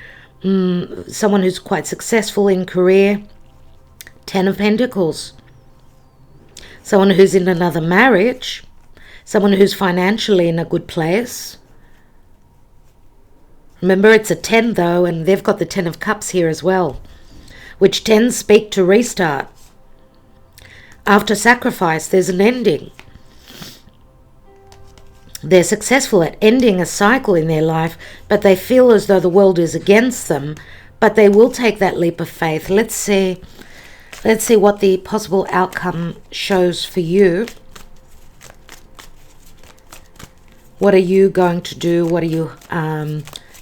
Speaker 1: someone who's quite successful in career. Ten of Pentacles. Someone who's in another marriage. Someone who's financially in a good place. Remember, it's a 10 though, and they've got the 10 of Cups here as well, which 10s speak to restart. After sacrifice, there's an ending. They're successful at ending a cycle in their life, but they feel as though the world is against them, but they will take that leap of faith. Let's see what the possible outcome shows for you. What are you going to do? What are you,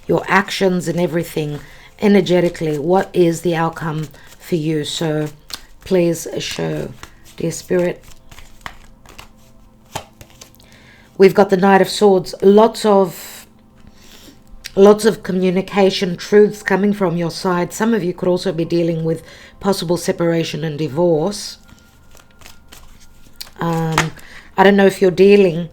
Speaker 1: your actions and everything energetically? What is the outcome for you? So please show, dear Spirit. We've got the Knight of Swords. Lots of communication, truths coming from your side. Some of you could also be dealing with possible separation and divorce. I don't know if you're dealing...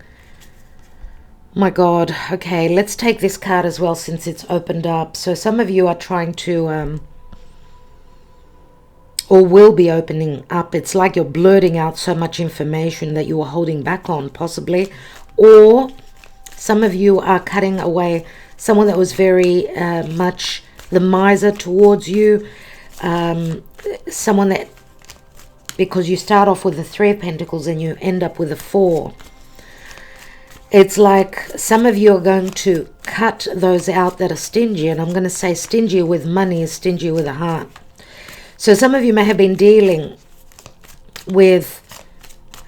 Speaker 1: My God. Okay, let's take this card as well since it's opened up. So some of you are trying to... or will be opening up. It's like you're blurting out so much information that you are holding back on, possibly. Or some of you are cutting away someone that was very much the miser towards you. Someone that, because you start off with the Three of Pentacles and you end up with a Four. It's like some of you are going to cut those out that are stingy. And I'm going to say stingy with money is stingy with a heart. So some of you may have been dealing with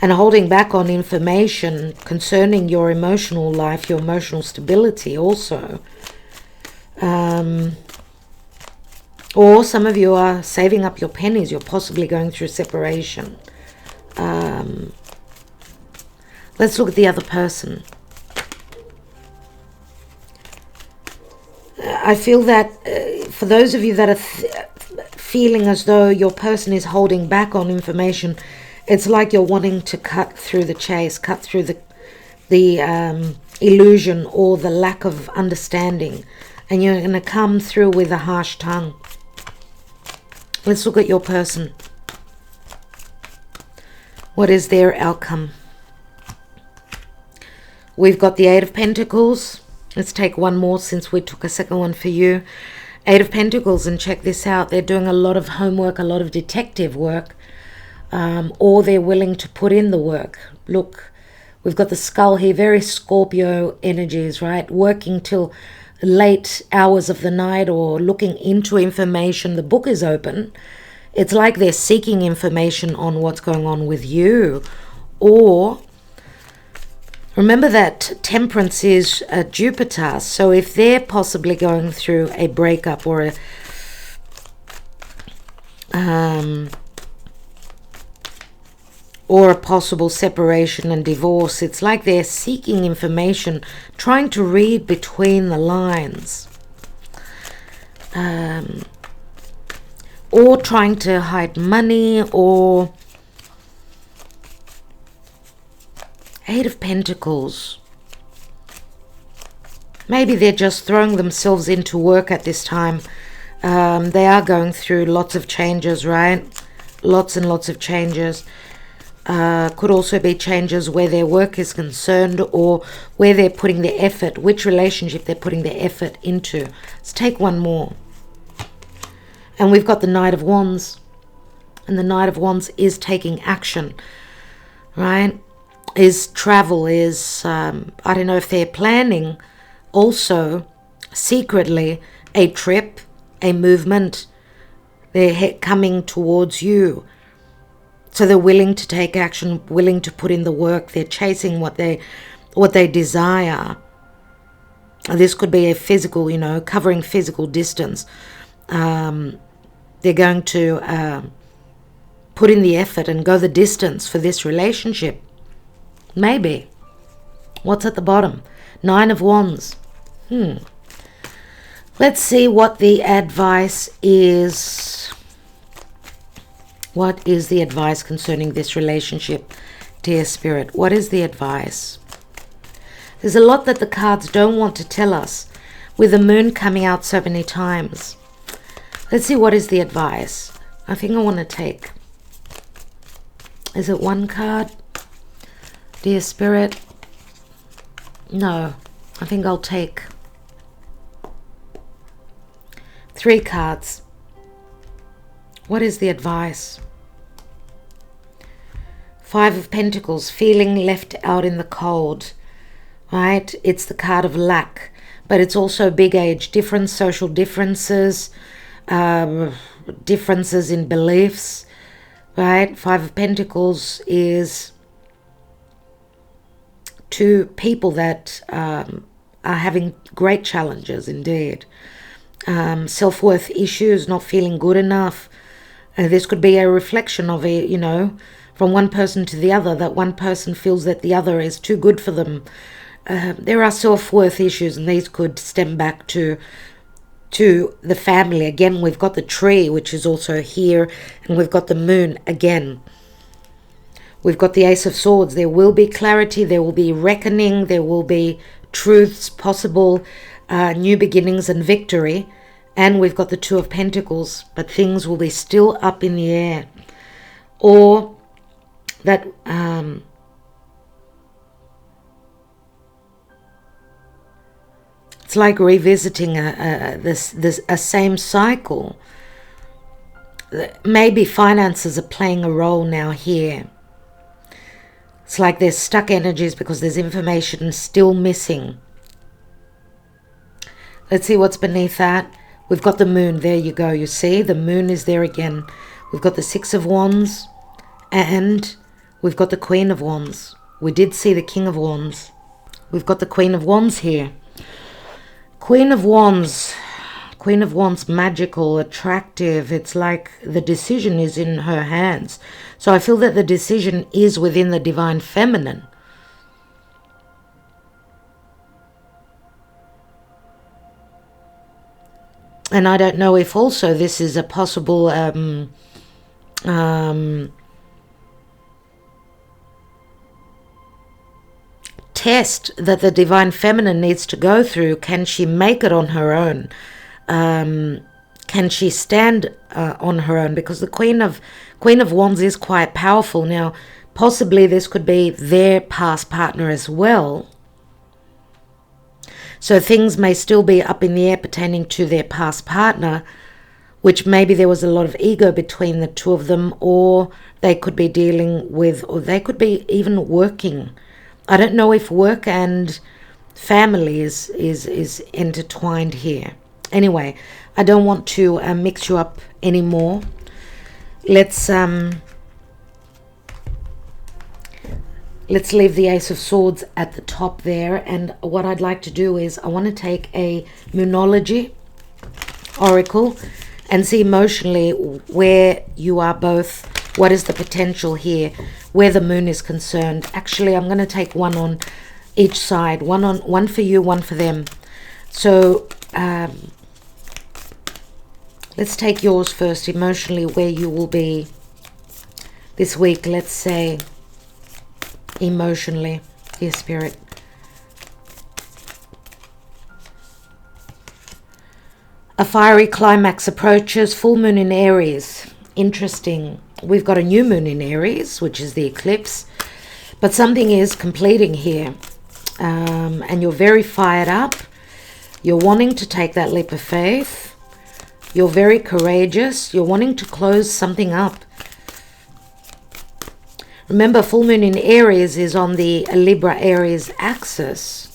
Speaker 1: and holding back on information concerning your emotional life, your emotional stability also. Or some of you are saving up your pennies. You're possibly going through separation. Let's look at the other person. I feel that for those of you that are feeling as though your person is holding back on information, it's like you're wanting to cut through the chase, cut through the illusion or the lack of understanding, and you're going to come through with a harsh tongue. Let's look at your person. What is their outcome? We've got the Eight of Pentacles. Let's take one more since we took a second one for you. Eight of Pentacles, and check this out. They're doing a lot of homework, a lot of detective work, or they're willing to put in the work. Look, we've got the skull here, very Scorpio energies, right? Working till late hours of the night or looking into information. The book is open. It's like they're seeking information on what's going on with you. Or remember that Temperance is Jupiter. So if they're possibly going through a breakup or a possible separation and divorce, it's like they're seeking information, trying to read between the lines. Or trying to hide money, or Eight of Pentacles. Maybe they're just throwing themselves into work at this time. They are going through lots of changes, right? Lots and lots of changes. Could also be changes where their work is concerned, or where they're putting their effort, which relationship they're putting their effort into. Let's take one more. And we've got the Knight of Wands. And the Knight of Wands is taking action, right? Is travel, is, I don't know if they're planning also secretly a trip, a movement. They're coming towards you. So they're willing to take action, willing to put in the work. They're chasing what they desire. This could be a physical, you know, covering physical distance. They're going to put in the effort and go the distance for this relationship. Maybe. What's at the bottom? Nine of Wands. Let's see what the advice is. What is the advice concerning this relationship, dear Spirit? What is the advice? There's a lot that the cards don't want to tell us, with the moon coming out so many times. Let's see what is the advice. I think I want to take. Is it one card? Dear Spirit? No, I think I'll take 3 cards. What is the advice? 5 of Pentacles, feeling left out in the cold, right? It's the card of lack, but it's also big age difference, social differences, differences in beliefs, right? 5 of Pentacles is 2 people that are having great challenges indeed. Self-worth issues, not feeling good enough. This could be a reflection of it, you know, from one person to the other, that one person feels that the other is too good for them. There are self-worth issues, and these could stem back to the family. Again, we've got the tree, which is also here, and we've got the moon again. We've got the Ace of Swords. There will be clarity, there will be reckoning, there will be truths possible, new beginnings and victory. And we've got the Two of Pentacles, but things will be still up in the air. Or that it's like revisiting a same cycle. Maybe finances are playing a role now here. It's like there's stuck energies because there's information still missing. Let's see what's beneath that. We've got the moon. There you go. You see, the moon is there again. We've got the 6 of Wands, and we've got the Queen of Wands. We did see the King of Wands. We've got the Queen of Wands here. Queen of Wands. Queen of Wands, magical, attractive. It's like the decision is in her hands. So I feel that the decision is within the divine feminine. And I don't know if also this is a possible test that the divine feminine needs to go through. Can she make it on her own? Can she stand on her own? Because the Queen of Wands is quite powerful. Now, possibly this could be their past partner as well. So things may still be up in the air pertaining to their past partner, which maybe there was a lot of ego between the two of them, or they could be dealing with, or they could be even working. I don't know if work and family is intertwined here. Anyway, I don't want to mix you up anymore. Let's leave the Ace of Swords at the top there. And what I'd like to do is I want to take a Moonology oracle and see emotionally where you are both. What is the potential here, where the moon is concerned. Actually, I'm going to take one on each side. One for you, one for them. So let's take yours first, emotionally, where you will be this week. Let's say emotionally, dear Spirit. A fiery climax approaches, full moon in Aries. Interesting. We've got a new moon in Aries, which is the eclipse. But something is completing here. And you're very fired up. You're wanting to take that leap of faith. You're very courageous. You're wanting to close something up. Remember, full moon in Aries is on the Libra-Aries axis.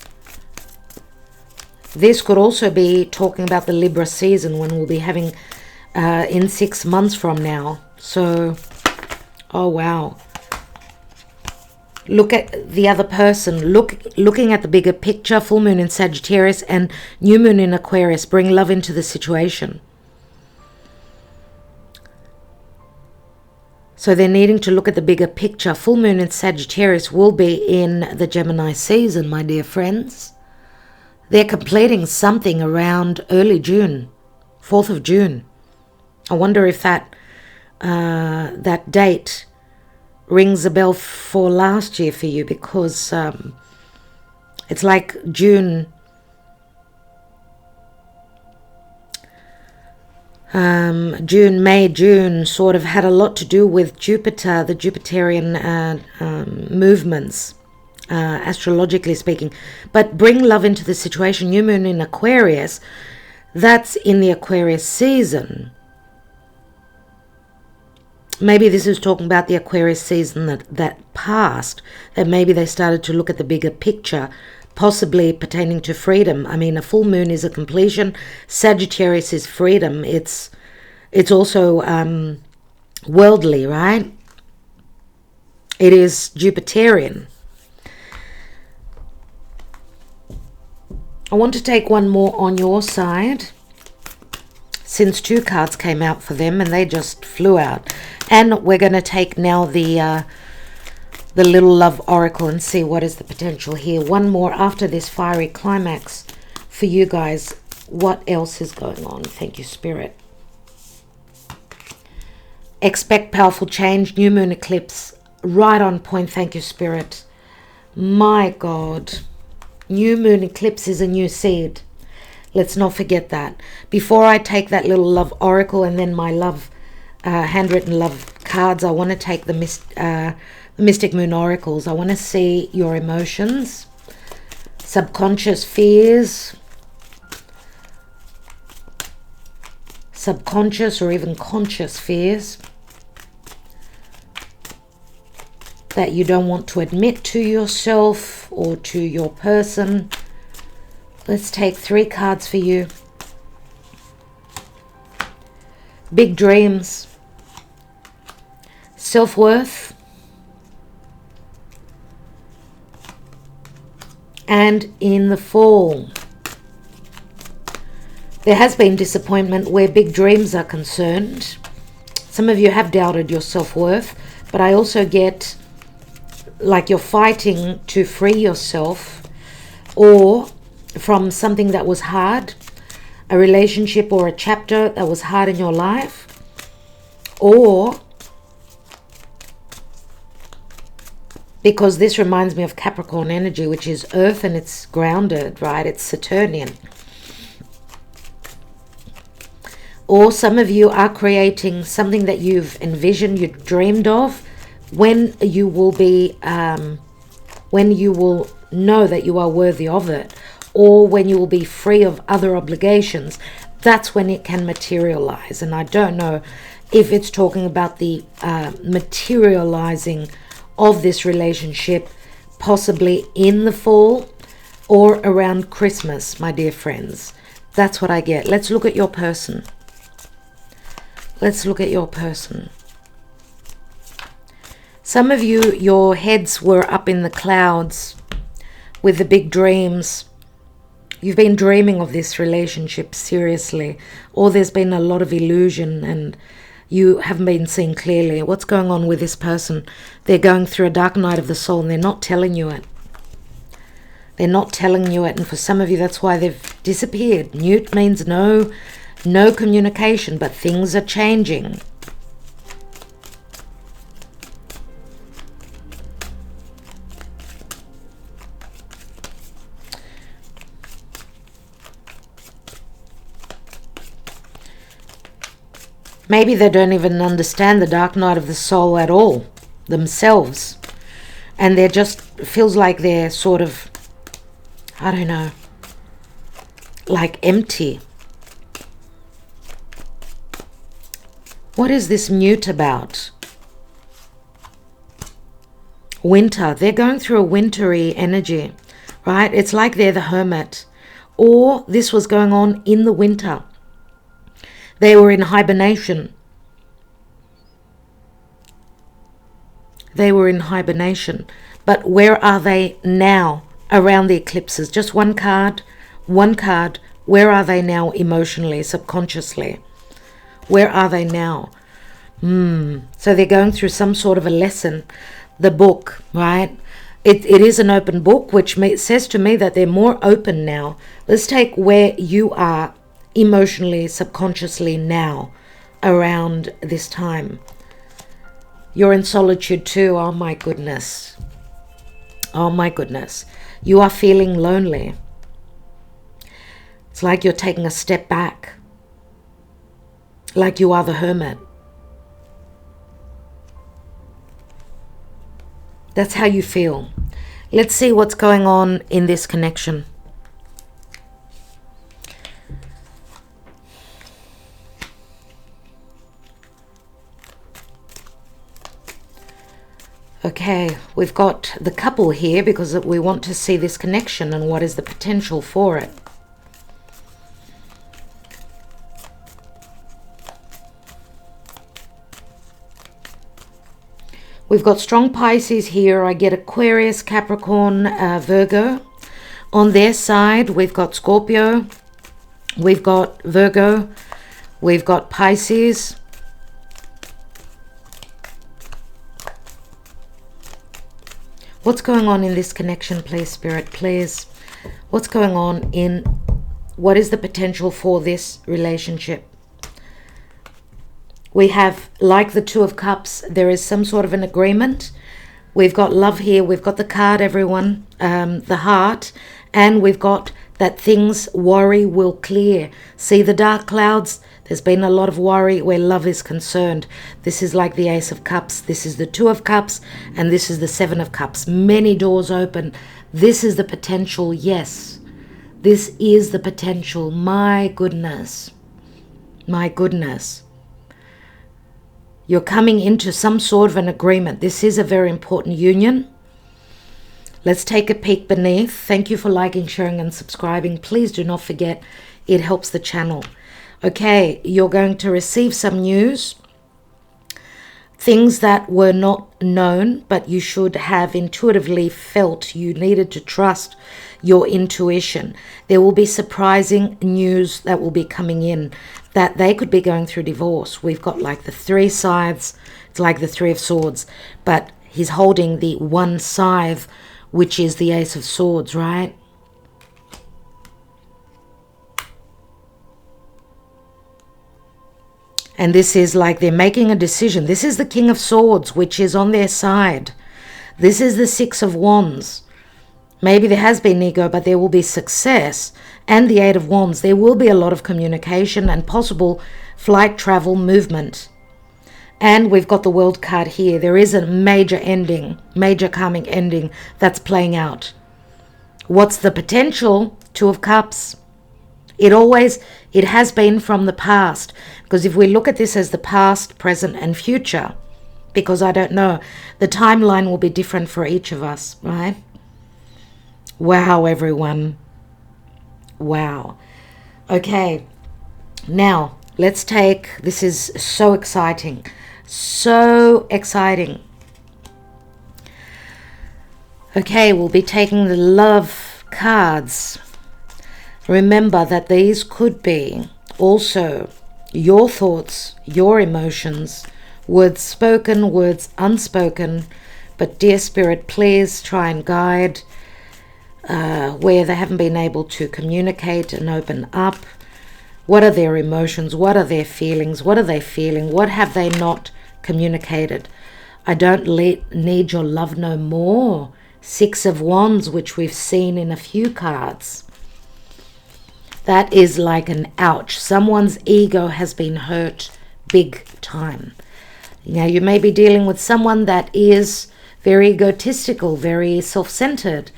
Speaker 1: This could also be talking about the Libra season when we'll be having in 6 months from now. So, oh wow. Look at the other person. Looking at the bigger picture. Full moon in Sagittarius and new moon in Aquarius. Bring love into the situation. So they're needing to look at the bigger picture. Full moon in Sagittarius will be in the Gemini season, my dear friends. They're completing something around early June, 4th of June. I wonder if that date rings a bell for last year for you, because it's like June. June sort of had a lot to do with Jupiter, the Jupiterian movements, astrologically speaking. But bring love into the situation. New moon in Aquarius, that's in the Aquarius season. Maybe this is talking about the Aquarius season that passed, that maybe they started to look at the bigger picture, possibly pertaining to freedom. I mean, a full moon is a completion. Sagittarius is freedom. It's also worldly, right? It is Jupiterian. I want to take one more on your side, since 2 cards came out for them and they just flew out. And we're going to take now the little love oracle and see what is the potential here. One more after this fiery climax for you guys. What else is going on? Thank you, Spirit. Expect powerful change. New moon eclipse. Right on point. Thank you, Spirit. My God. New moon eclipse is a new seed. Let's not forget that. Before I take that little love oracle and then my love, handwritten love cards, I want to take the Mystic Moon oracles. I want to see your emotions, subconscious fears, subconscious or even conscious fears that you don't want to admit to yourself or to your person. Let's take 3 cards for you. Big dreams, self-worth, and in the fall. There has been disappointment where big dreams are concerned. Some of you have doubted your self-worth, but I also get like you're fighting to free yourself or from something that was hard, a relationship or a chapter that was hard in your life, or because this reminds me of Capricorn energy, which is earth and it's grounded, right? It's Saturnian. Or some of you are creating something that you've envisioned, you dreamed of, when you will be, when you will know that you are worthy of it. or when you will be free of other obligations, that's when it can materialize. And I don't know if it's talking about the materializing of this relationship, possibly in the fall or around Christmas, my dear friends. That's what I get. Let's look at your person. Let's look at your person. Some of you, your heads were up in the clouds with the big dreams. You've been dreaming of this relationship, seriously. Or there's been a lot of illusion and you haven't been seeing clearly. What's going on with this person? They're going through a dark night of the soul and they're not telling you it. They're not telling you it. And for some of you, that's why they've disappeared. Mute means no communication, but things are changing. Maybe they don't even understand the dark night of the soul at all themselves. And they're just, feels like they're sort of, I don't know, like empty. What is this mute about? Winter. They're going through a wintry energy, right? It's like they're the hermit. Or this was going on in the winter. They were in hibernation. They were in hibernation. But where are they now around the eclipses? Just one card, one card. Where are they now emotionally, subconsciously? Where are they now? So they're going through some sort of a lesson. The book, right? It is an open book, which says to me that they're more open now. Let's take where you are emotionally, subconsciously now around this time. You're in solitude too. Oh my goodness. Oh my goodness. You are feeling lonely. It's like you're taking a step back. Like you are the hermit. That's how you feel. Let's see what's going on in this connection. Okay, we've got the couple here because we want to see this connection and what is the potential for it. We've got strong Pisces here. I get Aquarius, Capricorn, Virgo. On their side, we've got Scorpio. We've got Virgo. We've got Pisces. What's going on in this connection, please, Spirit, please? What's going on in, what is the potential for this relationship? We have, like the Two of Cups, there is some sort of an agreement. We've got love here. We've got the card, everyone, the heart. And we've got that things, worry will clear. See the dark clouds? There's been a lot of worry where love is concerned. This is like the Ace of Cups. This is the Two of Cups. And this is the Seven of Cups. Many doors open. This is the potential, yes. This is the potential. My goodness. My goodness. You're coming into some sort of an agreement. This is a very important union. Let's take a peek beneath. Thank you for liking, sharing, and subscribing. Please do not forget, it helps the channel. Okay, you're going to receive some news. Things that were not known, but you should have intuitively felt. You needed to trust your intuition. There will be surprising news that will be coming in, that they could be going through divorce. We've got like the three scythes. It's like the Three of Swords, but he's holding the one scythe, which is the Ace of Swords, right? And this is like they're making a decision. This is the King of Swords, which is on their side. This is the Six of Wands. Maybe there has been ego, but there will be success. And the Eight of Wands. There will be a lot of communication and possible flight, travel, movement. And we've got the World card here. There is a major ending, major karmic ending that's playing out. What's the potential Two of Cups. It has been from the past, because if we look at this as the past, present and future, because I don't know, the timeline will be different for each of us, right? Wow, everyone. Wow. Okay, now let's take, this is so exciting. So exciting. Okay, we'll be taking the love cards. Remember that these could be also your thoughts, your emotions, words spoken, words unspoken. But dear Spirit, please try and guide where they haven't been able to communicate and open up. What are their emotions? What are their feelings? What are they feeling? What have they not communicated? I don't need your love no more. Six of Wands, which we've seen in a few cards. That is like an ouch. Someone's ego has been hurt big time. Now, you may be dealing with someone that is very egotistical, very self-centered.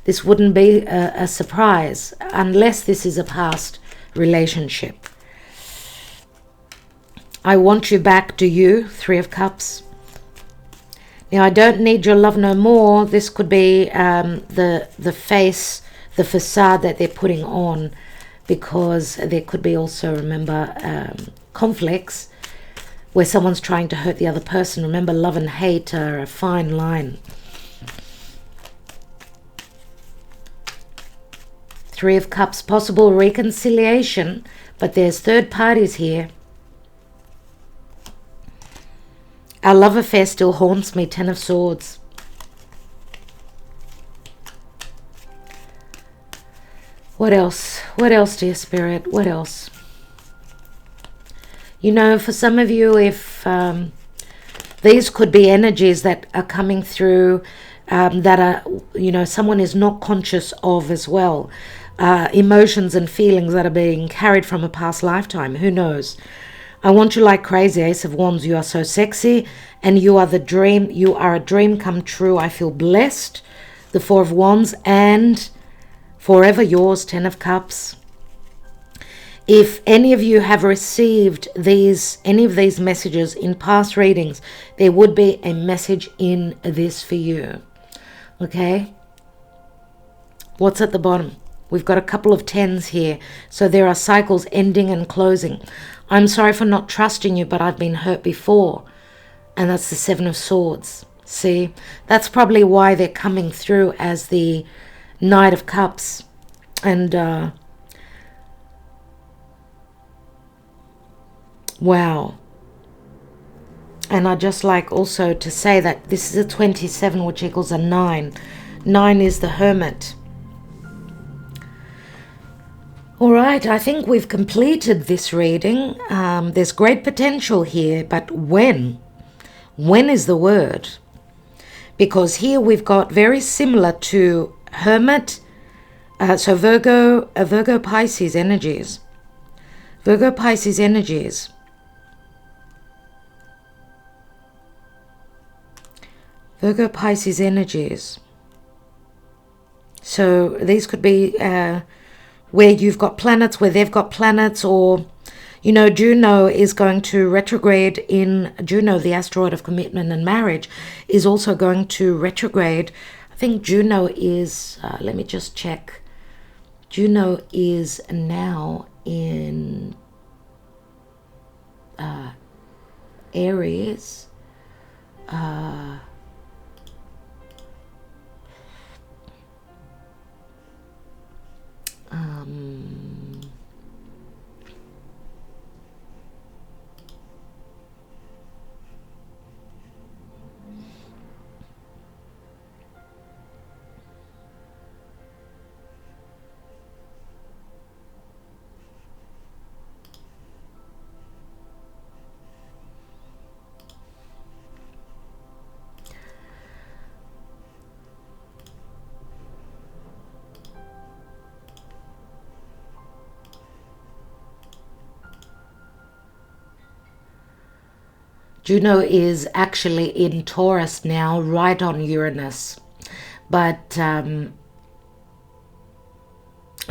Speaker 1: This wouldn't be a surprise unless this is a past relationship. I want you back, do you? Three of Cups. Now, I don't need your love no more. This could be the face, the facade that they're putting on, because there could be also, remember, conflicts where someone's trying to hurt the other person. Remember, love and hate are a fine line. Three of Cups, possible reconciliation, but there's third parties here. Our love affair still haunts me, Ten of Swords. What else? What else, dear Spirit? What else? You know, for some of you, if these could be energies that are coming through that are, you know, someone is not conscious of as well. Emotions and feelings that are being carried from a past lifetime. Who knows? I want you like crazy, Ace of Wands. You are so sexy and you are the dream. You are a dream come true. I feel blessed. The Four of Wands and forever yours, Ten of Cups. If any of you have received any of these messages in past readings, there would be a message in this for you. Okay? What's at the bottom? We've got a couple of tens here. So there are cycles ending and closing. I'm sorry for not trusting you, but I've been hurt before. And that's the Seven of Swords. See? That's probably why they're coming through as the Knight of Cups. And wow. And I'd just like also to say that this is a 27, which equals a 9. 9 is the Hermit. All right, I think we've completed this reading. There's great potential here, but when? When is the word? Because here we've got very similar to Hermit, so Virgo Pisces energies. Virgo Pisces energies. Virgo Pisces energies. So these could be where you've got planets, where they've got planets, or, you know, Juno is going to retrograde in, Juno, the asteroid of commitment and marriage, is also going to retrograde. I think Juno is, let me just check. Juno is now in Aries. Juno is actually in Taurus now, right on Uranus. But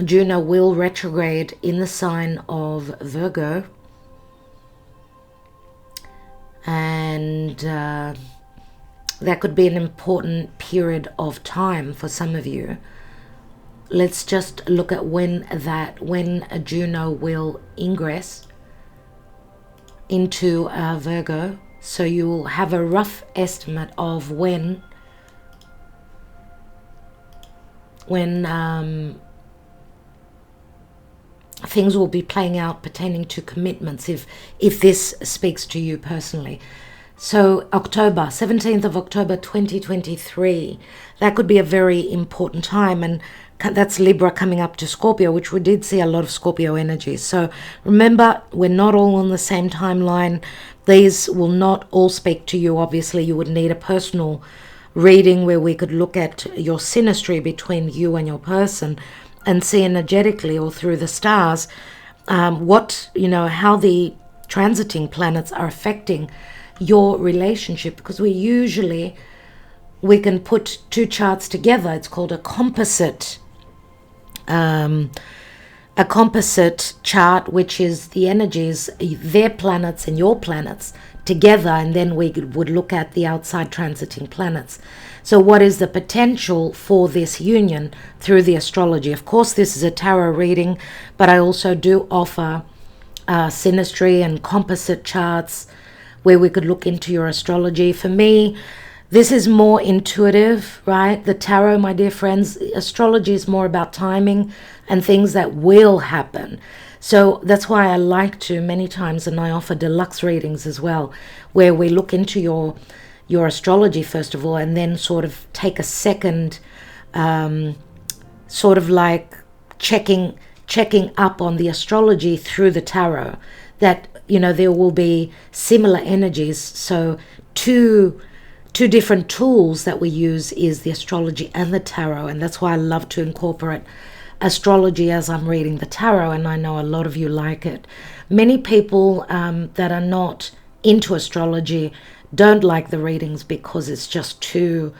Speaker 1: Juno will retrograde in the sign of Virgo, and that could be an important period of time for some of you. Let's just look at when a Juno will ingress into Virgo, so you'll have a rough estimate of when things will be playing out pertaining to commitments, if this speaks to you personally. So October, 17th of October 2023, that could be a very important time, and that's Libra coming up to Scorpio, which we did see a lot of Scorpio energy. So remember, we're not all on the same timeline. These will not all speak to you. Obviously, you would need a personal reading where we could look at your synastry between you and your person and see energetically or through the stars what, how the transiting planets are affecting your relationship, because we can put two charts together. It's called a composite chart, which is the energies, their planets and your planets together, and then we would look at the outside transiting planets. So what is the potential for this union through the astrology? Of course, this is a tarot reading, but I also do offer synastry and composite charts where we could look into your astrology. For me, this is more intuitive, right? The tarot, my dear friends, astrology is more about timing and things that will happen. So that's why I like to many times, and I offer deluxe readings as well, where we look into your astrology first of all, and then sort of take a second, sort of like checking up on the astrology through the tarot, that there will be similar energies. So two different tools that we use is the astrology and the tarot, and that's why I love to incorporate astrology as I'm reading the tarot, and I know a lot of you like it. Many people that are not into astrology don't like the readings because it's just too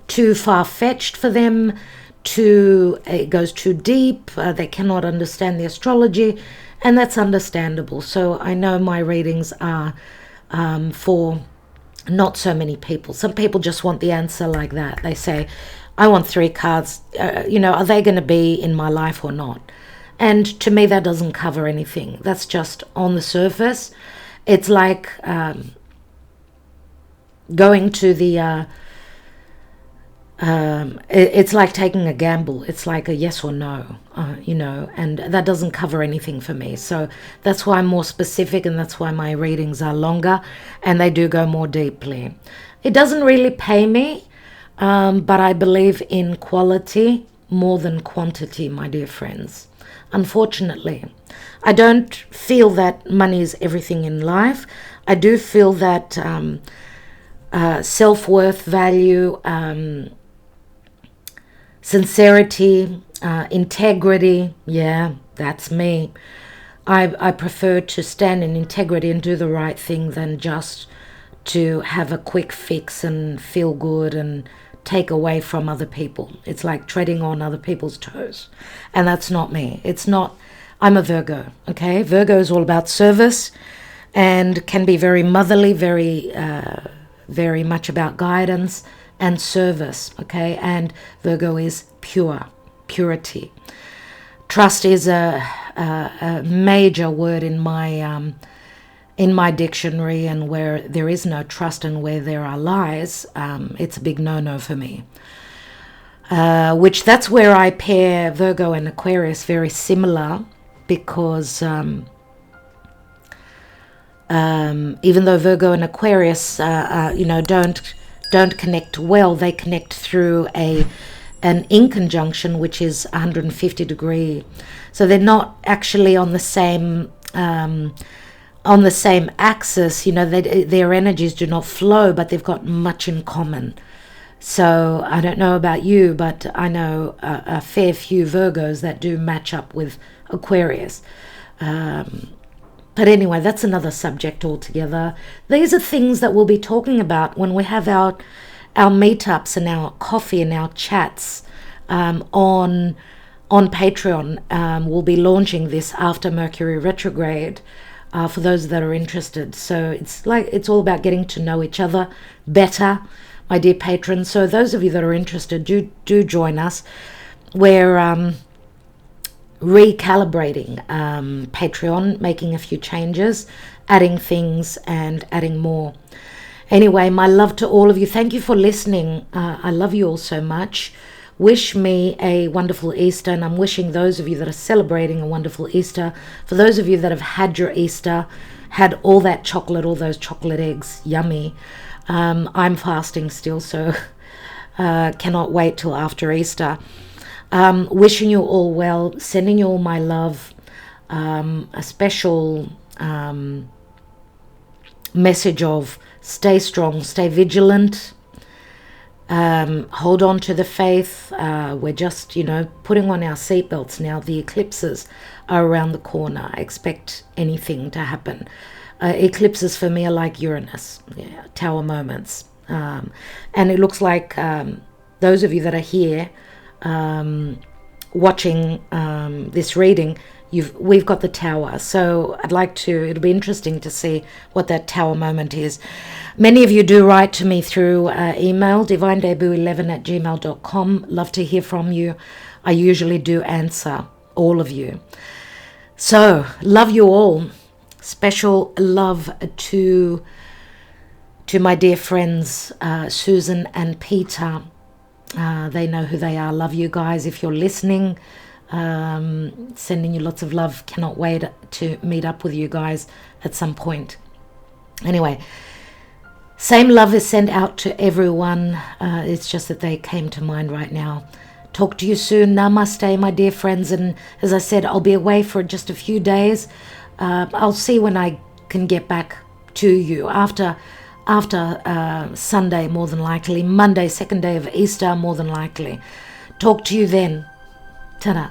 Speaker 1: far-fetched for them, it goes too deep, they cannot understand the astrology, and that's understandable. So I know my readings are for not so many people. Some people just want the answer like that. They say, I want 3 cards, are they going to be in my life or not? And to me, that doesn't cover anything. That's just on the surface. It's like going to the, it's like taking a gamble. It's like a yes or no, and that doesn't cover anything for me. So that's why I'm more specific, and that's why my readings are longer and they do go more deeply. It doesn't really pay me, but I believe in quality more than quantity, my dear friends. Unfortunately, I don't feel that money is everything in life. I do feel that self-worth, value, sincerity, integrity, yeah, that's me. I prefer to stand in integrity and do the right thing than just to have a quick fix and feel good and take away from other people. It's like treading on other people's toes, and that's not me. I'm a Virgo, okay? Virgo is all about service and can be very motherly, very much about guidance and service, okay? And Virgo is purity. Trust is a major word in my dictionary, and where there is no trust and where there are lies, it's a big no-no for me. That's where I pair Virgo and Aquarius very similar, because even though Virgo and Aquarius don't connect well, they connect through an in conjunction, which is 150 degree. So they're not actually on the same axis, their energies do not flow, but they've got much in common. So I don't know about you, but I know a fair few Virgos that do match up with Aquarius. But anyway, that's another subject altogether. These are things that we'll be talking about when we have our meetups and our coffee and our chats on Patreon. We'll be launching this after Mercury retrograde, for those that are interested. So it's all about getting to know each other better, my dear patrons. So those of you that are interested, do join us. We're recalibrating Patreon, making a few changes, adding things and adding more. Anyway, my love to all of you. Thank you for listening. I love you all so much. Wish me a wonderful Easter, and I'm wishing those of you that are celebrating a wonderful Easter. For those of you that have had your Easter, had all that chocolate, all those chocolate eggs, yummy. I'm fasting still, so cannot wait till after Easter. Wishing you all well, sending you all my love, a special message of stay strong, stay vigilant, hold on to the faith. We're just, putting on our seatbelts now. The eclipses are around the corner. I expect anything to happen. Eclipses for me are like Uranus, tower moments. And it looks like those of you that are here watching this reading, we've got the tower. So it'll be interesting to see what that tower moment is. Many of you do write to me through email, divinedebut11@gmail.com. Love to hear from you. I usually do answer all of you. So love you all. Special love to my dear friends Susan and Peter. They know who they are. Love you guys. If you're listening, sending you lots of love. Cannot wait to meet up with you guys at some point. Anyway, same love is sent out to everyone. It's just that they came to mind right now. Talk to you soon. Namaste, my dear friends. And as I said, I'll be away for just a few days. I'll see when I can get back to you after Sunday, more than likely. Monday, second day of Easter, more than likely. Talk to you then. Ta-da.